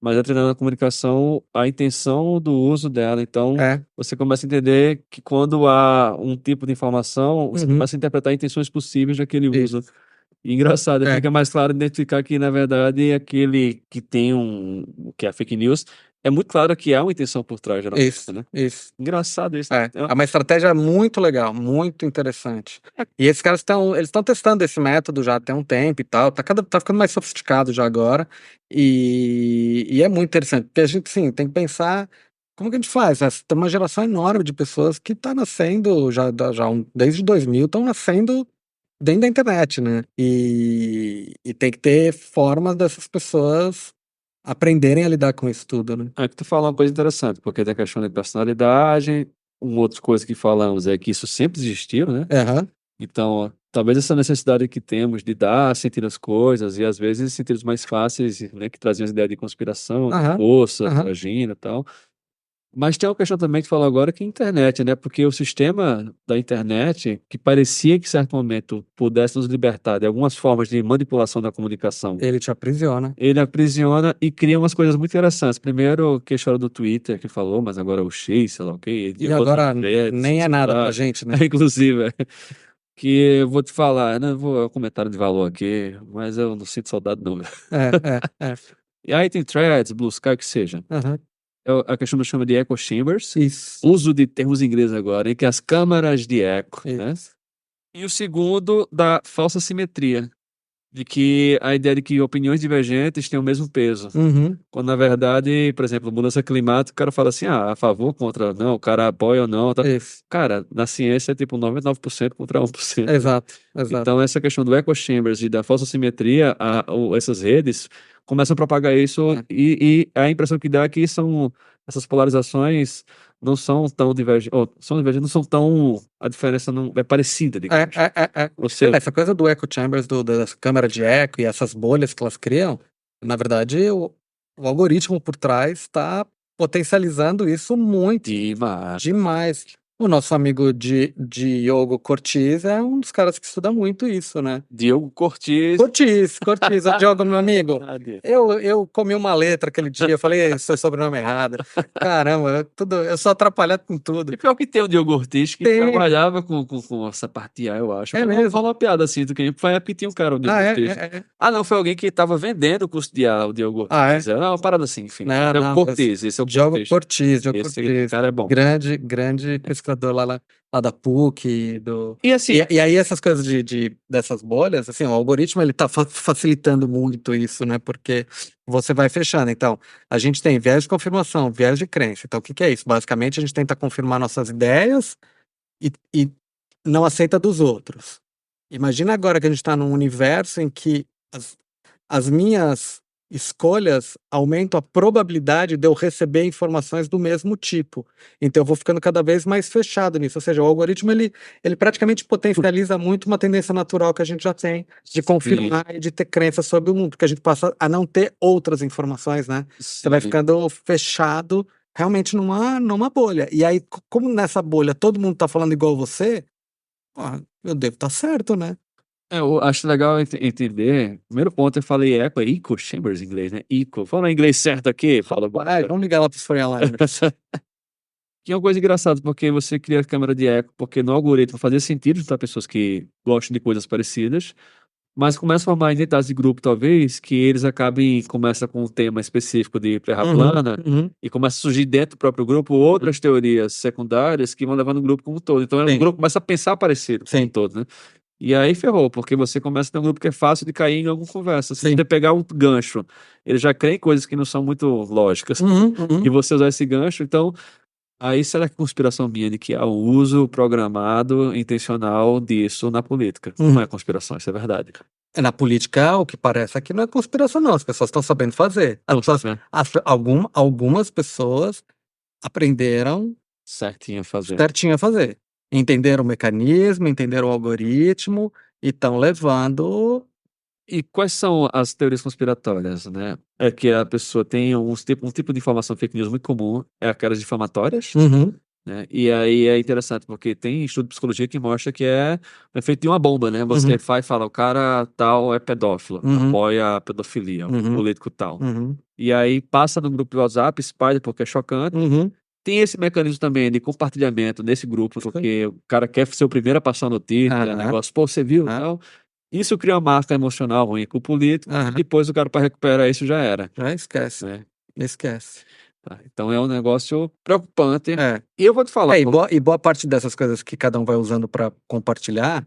mas é treinar na comunicação a intenção do uso dela. Então, É. você começa a entender que quando há um tipo de informação, você Uhum. começa a interpretar intenções possíveis daquele uso. Isso. E engraçado, É. fica mais claro identificar que, na verdade, aquele que tem que é a fake news, é muito claro que há uma intenção por trás, geralmente, Isso, né? isso. Engraçado isso. É uma estratégia muito legal, muito interessante. E esses caras eles estão testando esse método já tem um tempo e tal, tá ficando mais sofisticado já agora, e é muito interessante, porque a gente, sim, tem que pensar como que a gente faz, né? Tem uma geração enorme de pessoas que tá nascendo desde 2000, estão nascendo dentro da internet, né? E tem que ter formas dessas pessoas aprenderem a lidar com isso tudo, né? É que tu fala uma coisa interessante, porque tem a questão de personalidade, uma outra coisa que falamos é que isso sempre existiu, né? Aham. Então, talvez essa necessidade que temos de dar sentido às coisas, e às vezes sentidos mais fáceis, né, que traziam as ideias de conspiração, de Aham. força, Aham. agenda e tal. Mas tem uma questão também que tu falou agora que é a internet, né? Porque o sistema da internet, que parecia que em certo momento pudesse nos libertar de algumas formas de manipulação da comunicação, Ele te aprisiona. ele aprisiona e cria umas coisas muito interessantes. Primeiro, que a história do Twitter que falou, mas agora o X, sei lá o quê, E agora nem é nada pra tá? gente, né? Inclusive, que eu vou te falar, não vou comentário de valor aqui, mas eu não sinto saudade não. É. E aí tem Threads, Blue Sky, o que seja. Aham. A questão chama de echo chambers, Isso. uso de termos em inglês agora, em que as câmaras de eco, né? Isso. E o segundo, da falsa simetria, de que a ideia de que opiniões divergentes têm o mesmo peso. Uhum. Quando, na verdade, por exemplo, mudança climática, o cara fala assim, a favor, contra, não, o cara apoia ou não. Tá. Isso. Cara, na ciência é tipo 99% contra 1%. Exato. Então, essa questão do echo chambers e da falsa simetria, essas redes começam a propagar isso e a impressão que dá é que essas polarizações não são tão divergentes, ou são divergentes, não são tão, a diferença não é parecida, digamos. Ou seja, Essa coisa do echo chambers, das câmeras de eco e essas bolhas que elas criam, na verdade, o algoritmo por trás está potencializando isso muito. Demais. O nosso amigo Diogo Cortiz é um dos caras que estuda muito isso, né? Diogo Cortiz. Cortiz, o Diogo, meu amigo. Eu comi uma letra aquele dia, eu falei seu sobrenome errado. Caramba, eu sou atrapalhado com tudo. E pior que tem o Diogo Cortiz que trabalhava com essa parte de A, eu acho. É mesmo? Fala uma piada assim, do que foi porque tinha um cara, o Diogo Cortiz. Não, foi alguém que estava vendendo o curso de A, o Diogo Cortiz. Não, uma parada assim, enfim. Não, Cortiz, esse é o Diogo Cortiz. Esse cara é bom. Grande pesquisador lá da PUC. E assim, e aí essas coisas dessas bolhas, assim, o algoritmo ele tá facilitando muito isso, né? Porque você vai fechando. Então, a gente tem viés de confirmação, viés de crença. Então, o que é isso? Basicamente, a gente tenta confirmar nossas ideias e não aceita dos outros. Imagina agora que a gente está num universo em que as minhas escolhas aumentam a probabilidade de eu receber informações do mesmo tipo. Então eu vou ficando cada vez mais fechado nisso. Ou seja, o algoritmo ele praticamente potencializa muito uma tendência natural que a gente já tem de confirmar e de ter crença sobre o mundo, porque a gente passa a não ter outras informações, né? Você vai Sim. ficando fechado realmente numa bolha. E aí, como nessa bolha todo mundo tá falando igual você, pô, eu devo estar certo, né? Eu acho legal entender. Primeiro ponto, eu falei echo, é echo chambers em inglês, né? Echo. Fala inglês certo aqui, Paulo. Vamos ligar lá pros Foreliners. Que é uma coisa engraçada, porque você cria a câmera de eco, porque no algoritmo fazia sentido para pessoas que gostam de coisas parecidas, mas começa a formar identidades de grupo, talvez, que eles acabem, começa com um tema específico de terra plana, e começa a surgir dentro do próprio grupo outras teorias secundárias que vão levando o grupo como um todo. Então Sim. o grupo começa a pensar parecido como Sim. um todo, né? E aí ferrou, porque você começa a ter um grupo que é fácil de cair em alguma conversa. Se Sim. você pegar um gancho, ele já crê em coisas que não são muito lógicas, e você usar esse gancho, então, aí será que é conspiração minha de que há um uso programado, intencional disso na política? Não é conspiração, isso é verdade. Na política, o que parece aqui não é conspiração, não. As pessoas estão sabendo fazer. Algumas pessoas aprenderam Certinho a fazer. certinho a fazer. Entenderam o mecanismo, entenderam o algoritmo e estão levando. E quais são as teorias conspiratórias, né? É que a pessoa tem um tipo de informação fake news muito comum, é aquelas difamatórias, né? E aí é interessante, porque tem estudo de psicologia que mostra que é o efeito de uma bomba, né? Você vai e fala, o cara tal é pedófilo, apoia a pedofilia, o político tal. E aí passa no grupo do WhatsApp, espalha porque é chocante. Tem esse mecanismo também de compartilhamento nesse grupo, porque o cara quer ser o primeiro a passar a notícia, negócio, pô, você viu? Tal. Isso cria uma marca emocional ruim com o político, depois o cara para recuperar isso já era. Já esquece. Né? Esquece. Tá, então é um negócio preocupante. É. E eu vou te falar. E boa parte dessas coisas que cada um vai usando para compartilhar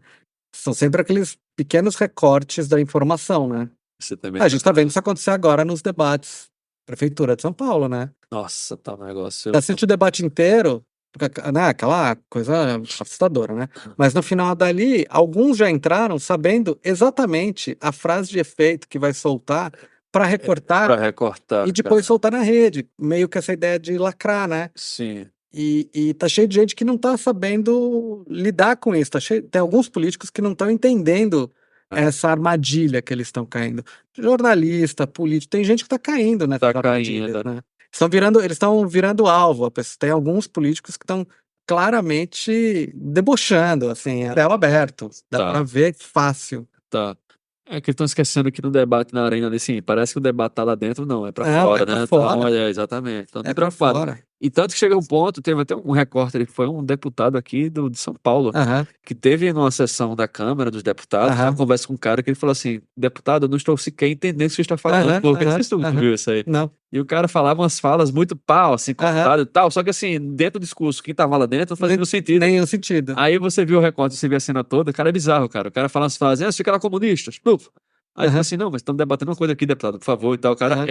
são sempre aqueles pequenos recortes da informação, né? Você também. A gente tá vendo isso acontecer agora nos debates. Prefeitura de São Paulo, né? Nossa, tá um negócio. Assiste o debate inteiro, né? Aquela coisa assustadora, né? Mas no final dali, alguns já entraram sabendo exatamente a frase de efeito que vai soltar para recortar Pra recortar. e depois soltar na rede. Meio que essa ideia de lacrar, né? Sim. E tá cheio de gente que não tá sabendo lidar com isso. Tem alguns políticos que não estão entendendo essa armadilha que eles estão caindo. Jornalista, político, tem gente que tá caindo nessa armadilha, né? Eles estão virando alvo. Tem alguns políticos que estão claramente debochando, assim, a céu aberto. Dá pra ver fácil. Tá. É que estão esquecendo que no debate na arena, assim, parece que o debate tá lá dentro, não, é pra fora, né? Fora. Então, exatamente. Então, É pra fora. E tanto que chega um ponto, teve até um repórter, ele foi um deputado aqui de São Paulo, que teve numa sessão da Câmara dos Deputados, uma conversa com um cara que ele falou assim, deputado, eu não estou sequer entendendo o que você está falando, porque não sei se tu viu isso aí. Não. E o cara falava umas falas muito pau, assim, cortado e tal, só que assim, dentro do discurso, quem tava lá dentro não fazia nenhum sentido. Nenhum sentido. Aí você viu o recorte, você viu a cena toda, o cara é bizarro, cara. O cara fala umas frases, você fica lá comunista, Aí ele assim, não, mas estamos debatendo uma coisa aqui, deputado, por favor, e tal. O cara,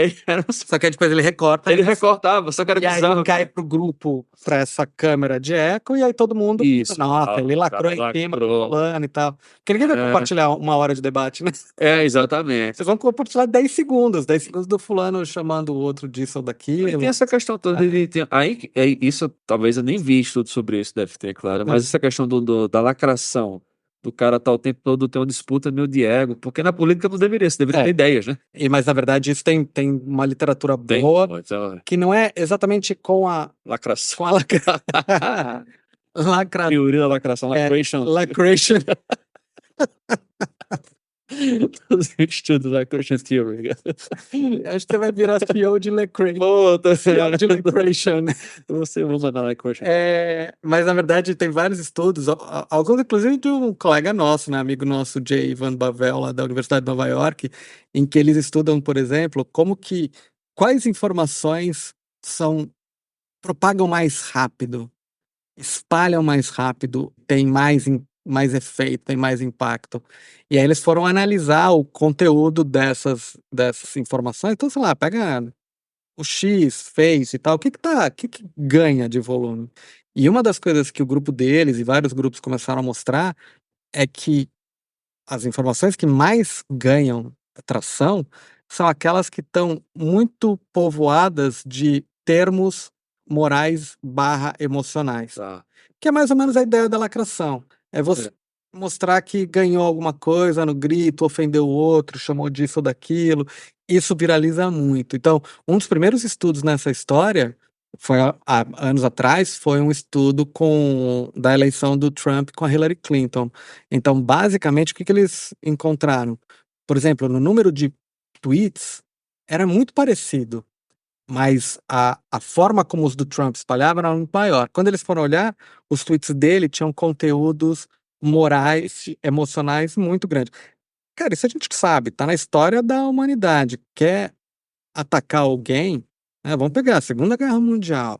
Só que aí depois ele recorta. Ele recortava, só que era bizarro. Aí cai pro grupo, pra essa câmera de eco, e aí todo mundo. Isso. Nossa, ele lacrou em cima, fulano e tal. Porque ninguém vai compartilhar uma hora de debate, né? Exatamente. Vocês vão compartilhar 10 segundos do fulano chamando o outro disso ou daquilo. E tem essa questão toda isso, talvez eu nem vi estudo sobre isso, deve ter, claro, mas essa questão da lacração. Do cara tá o tempo todo ter uma disputa meio de ego, porque na política não deveria, você deveria ter ideias, né? Mas na verdade isso tem uma literatura boa, que não é exatamente com a lacração. Com a lacração. Teoria da lacração, lacration. Lacration. Estudo lacration theory. Acho que você vai virar CEO de lacration. CEO de lacration. Você usa na lacration. Mas na verdade tem vários estudos, alguns inclusive de um colega nosso, né, amigo nosso, Jay Van Bavel, lá da Universidade de Nova York, em que eles estudam, por exemplo, quais informações propagam mais rápido, espalham mais rápido, têm mais efeito, tem mais impacto. E aí eles foram analisar o conteúdo dessas informações. Então, sei lá, pega o X, Face e tal, o que ganha de volume? E uma das coisas que o grupo deles e vários grupos começaram a mostrar é que as informações que mais ganham atração são aquelas que estão muito povoadas de termos morais barra emocionais. Tá. Que é mais ou menos a ideia da lacração. É você mostrar que ganhou alguma coisa no grito, ofendeu o outro, chamou disso ou daquilo. Isso viraliza muito. Então, um dos primeiros estudos nessa história foi há anos atrás, foi um estudo da eleição do Trump com a Hillary Clinton. Então, basicamente, o que eles encontraram? Por exemplo, no número de tweets era muito parecido, mas a forma como os do Trump espalhavam era muito maior. Quando eles foram olhar, os tweets dele tinham conteúdos morais, emocionais muito grandes. Cara, isso a gente sabe, tá na história da humanidade. Quer atacar alguém, né, vamos pegar a Segunda Guerra Mundial.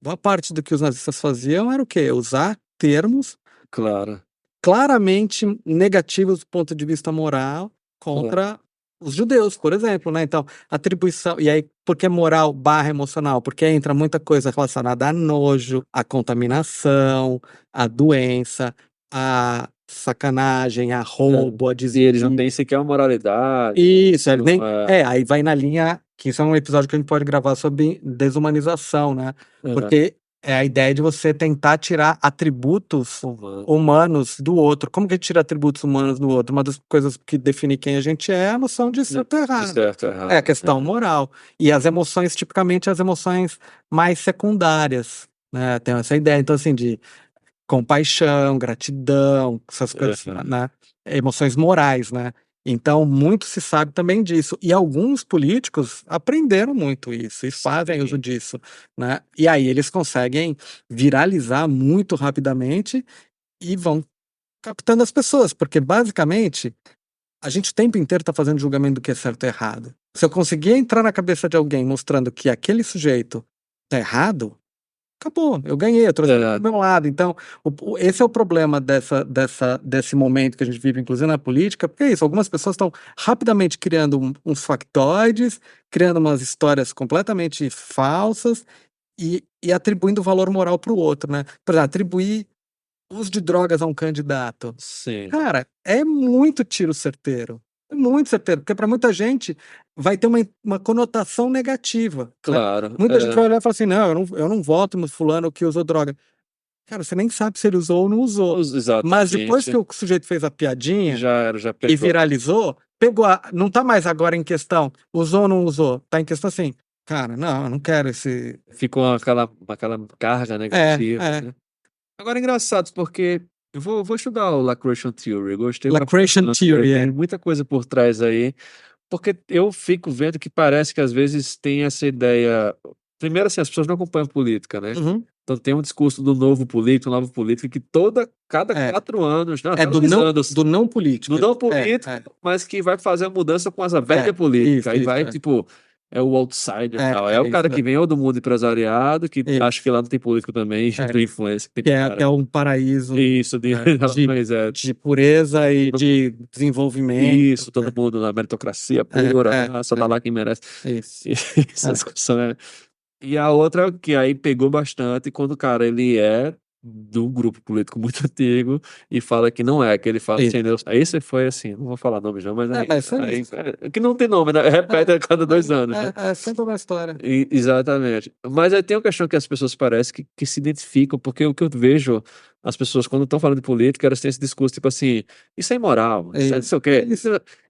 Boa parte do que os nazistas faziam era o quê? Usar termos Claro. claramente negativos do ponto de vista moral contra os judeus, por exemplo, né? Então, atribuição. E aí, por que moral barra emocional? Porque entra muita coisa relacionada a nojo, a contaminação, a doença, a sacanagem, a roubo, a E eles não desvio. têm sequer uma moralidade. Isso, ele nem. Não Aí vai na linha, que isso é um episódio que a gente pode gravar sobre desumanização, né? Uhum. Porque é a ideia de você tentar tirar atributos Humano. humanos do outro. Como que a gente tira atributos humanos do outro? Uma das coisas que define quem a gente é a noção de certo e errado. Certo, errado. É a questão moral. E as emoções, tipicamente, as emoções mais secundárias, né? Tem essa ideia, então, assim, de compaixão, gratidão, essas coisas, né? Emoções morais, né? Então, muito se sabe também disso. E alguns políticos aprenderam muito isso e fazem uso disso, né? E aí eles conseguem viralizar muito rapidamente e vão captando as pessoas, porque basicamente a gente o tempo inteiro está fazendo julgamento do que é certo e errado. Se eu conseguir entrar na cabeça de alguém mostrando que aquele sujeito tá errado, acabou, eu ganhei, eu trouxe do meu lado. Então, esse é o problema desse momento que a gente vive, inclusive na política, porque é isso, algumas pessoas estão rapidamente criando uns factoides, criando umas histórias completamente falsas e atribuindo valor moral para o outro, né? Por exemplo, atribuir uso de drogas a um candidato. Sim. Cara, é muito tiro certeiro. É muito certeiro, porque para muita gente vai ter uma conotação negativa, né? Claro. Muita gente vai olhar e falar assim: não, eu não voto no fulano que usou droga. Cara, você nem sabe se ele usou ou não usou. Mas depois que o sujeito fez a piadinha já pegou. e viralizou, pegou não tá mais agora em questão, usou ou não usou. Tá em questão assim, cara, não, eu não quero esse. Ficou aquela carga negativa, né? Agora é engraçado, porque eu vou estudar o Lacration Theory. Eu gostei Lacration bastante, Theory, tem muita coisa por trás aí, porque eu fico vendo que parece que às vezes tem essa ideia. Primeiro, assim, as pessoas não acompanham política, né? Uhum. Então tem um discurso do novo político, que cada 4 anos, não, É cada do 2 não, anos, do não político. do não político, mas que vai fazer a mudança com essa velha política. Aí vai, tipo, é o outsider e tal. É o cara que vem ou do mundo empresariado, que acha que lá não tem político também, tem influência. Que é um paraíso Isso, de pureza e de desenvolvimento. Isso, todo mundo na meritocracia pura, só tá lá quem merece. Isso. Essa discussão E a outra que aí pegou bastante quando o cara ele é do grupo político muito antigo e fala que não é, que ele fala assim, aí você foi assim, não vou falar nomes não, mas que não tem nome, né? Repete a cada 2 anos. É sempre uma história. Exatamente. Mas aí tem uma questão que as pessoas parecem que se identificam, porque o que eu vejo, as pessoas quando estão falando de política, elas têm esse discurso tipo assim, isso é imoral, isso é não sei o quê.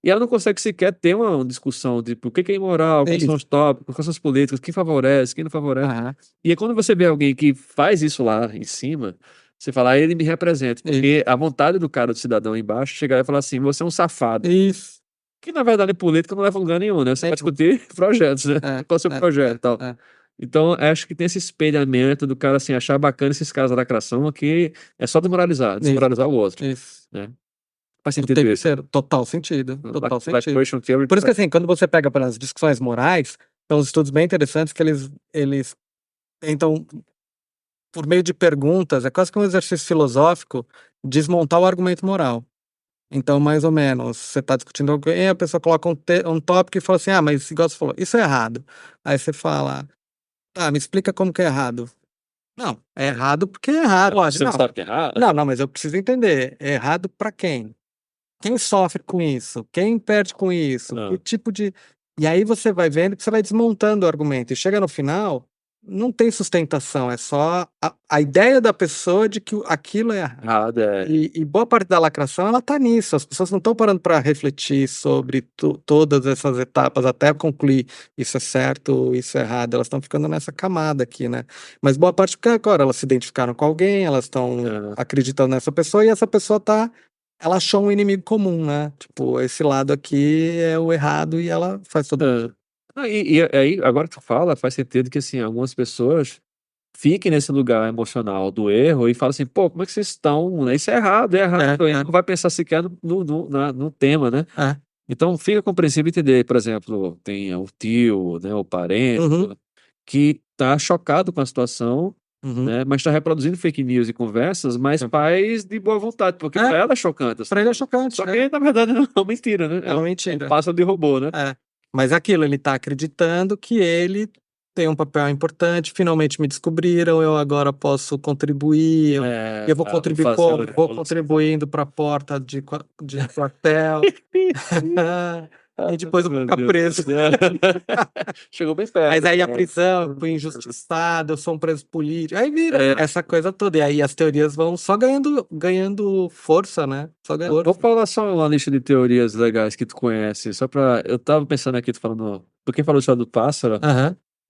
E ela não consegue sequer ter uma discussão de por que é imoral, quais são os tópicos, quais são os políticos, quem favorece, quem não favorece. E aí quando você vê alguém que faz isso lá em cima, você fala, ele me representa. Porque a vontade do cara, do cidadão embaixo, chegar e falar assim, você é um safado. Isso. Que na verdade política não leva a lugar nenhum, né? Você vai discutir projetos, né? Qual é o seu projeto e tal. Então, acho que tem esse espelhamento do cara, assim, achar bacana esses caras da lacração, que é só desmoralizar o outro. Isso. Né? Faz sentido isso. Total sentido. Total sentido. Lacration Theory. Por isso que, assim, quando você pega para as discussões morais, são uns estudos bem interessantes que eles tentam, por meio de perguntas, é quase que um exercício filosófico, desmontar o argumento moral. Então, mais ou menos, você está discutindo alguém, a pessoa coloca um tópico e fala assim, mas igual você falou, isso é errado. Aí você fala, me explica como que é errado. Não, é errado porque é errado. Você não sabe que é errado? Não, mas eu preciso entender, é errado para quem? Quem sofre com isso? Quem perde com isso? Que tipo de... E aí você vai vendo que você vai desmontando o argumento. E chega no final, não tem sustentação. É só a ideia da pessoa de que aquilo é errado. Errado, E boa parte da lacração, ela tá nisso. As pessoas não estão parando para refletir sobre todas essas etapas até concluir isso é certo, isso é errado. Elas estão ficando nessa camada aqui, né? Mas boa parte porque agora elas se identificaram com alguém, elas estão acreditando nessa pessoa e essa pessoa ela achou um inimigo comum, né? Tipo, esse lado aqui é o errado e ela faz todo. E aí, agora que tu fala, faz sentido que, assim, algumas pessoas fiquem nesse lugar emocional do erro e falam assim, pô, como é que vocês estão? Né? Isso é errado, é errado. E não vai pensar sequer no tema, né? Então, fica compreensível entender, por exemplo, tem o tio, né, o parente, que tá chocado com a situação, né, mas está reproduzindo fake news e conversas, mas faz de boa vontade, porque para ela é chocante. Para ele é chocante. Só que, na verdade, não é uma mentira, né? É uma mentira. Um pássaro de robô, né? Mas é aquilo, ele tá acreditando que ele tem um papel importante, finalmente me descobriram, eu agora posso contribuir, eu vou contribuir como? Vou contribuindo para a porta de quartel. E depois eu vou ficar preso. Chegou bem perto. Mas aí a prisão, eu fui injustiçado, eu sou um preso político. Aí vira essa coisa toda. E aí as teorias vão só ganhando força, né? Só ganhando força. Vou falar só uma lista de teorias legais que tu conhece. Só pra. Eu tava pensando aqui, tu falando. Tu quem falou a história do pássaro?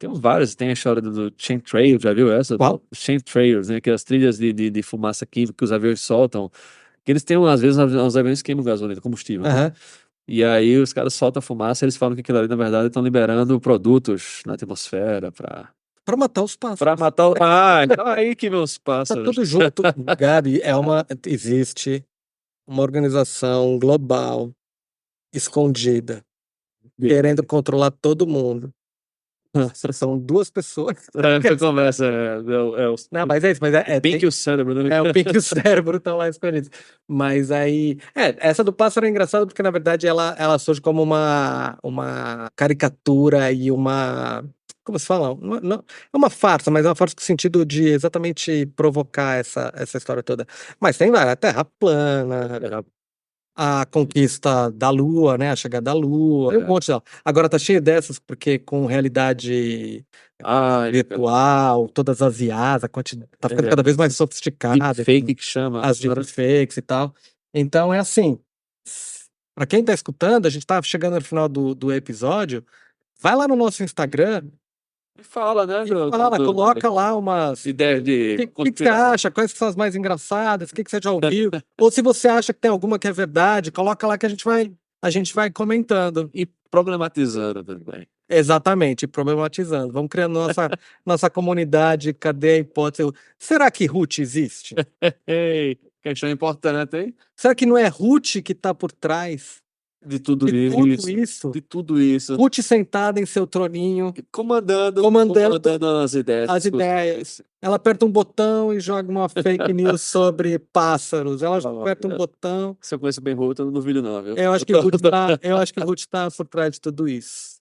Tem várias. Tem a história do chemtrail, já viu essa? Qual? Chemtrails, né? Aquelas trilhas de fumaça química que os aviões soltam. Que eles têm, às vezes, uns aviões queimam gasolina, combustível. Né? E aí os caras soltam fumaça e eles falam que aquilo ali, na verdade, estão liberando produtos na atmosfera pra matar os pássaros. Pra matar os... então aí que meus pássaros. Tá tudo junto. Gabi, existe uma organização global escondida querendo controlar todo mundo. São duas pessoas. Essa conversa Não, mas é isso, mas o Pink e o cérebro, né? O Pink e o cérebro estão lá escondidos. Mas aí. Essa do pássaro é engraçada porque, na verdade, ela surge como uma caricatura e uma. Como se fala? Não, é uma farsa, mas é uma farsa no sentido de exatamente provocar essa história toda. Mas tem a Terra plana, a conquista da Lua, né? A chegada da Lua, um monte dela. Agora tá cheio dessas, porque com realidade virtual, todas as IAs, tá ficando cada vez mais sofisticada. Deepfake que chama. As deepfakes e tal. Então é assim, pra quem tá escutando, a gente tá chegando no final do episódio, vai lá no nosso Instagram, e fala, né? Coloca lá umas ideias de... O que você acha? Quais são as mais engraçadas? O que você já ouviu? Ou se você acha que tem alguma que é verdade, coloca lá que a gente vai comentando. E problematizando também. Exatamente, problematizando. Vamos criando nossa comunidade. Cadê a hipótese? Será que Ruth existe? Questão importante, hein? Será que não é Ruth que está por trás de tudo isso? De tudo isso. Ruth sentada em seu troninho, comandando as ideias. Ela aperta um botão e joga uma fake news sobre pássaros. Ela aperta um botão. Se eu conheço bem Ruth, eu não duvido não, viu? Eu acho que Ruth tá por trás de tudo isso.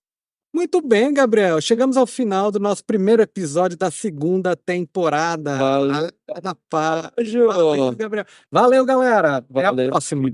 Muito bem, Gabriel. Chegamos ao final do nosso primeiro episódio da segunda temporada. Valeu, Gabriel. Valeu, galera. Até a próxima.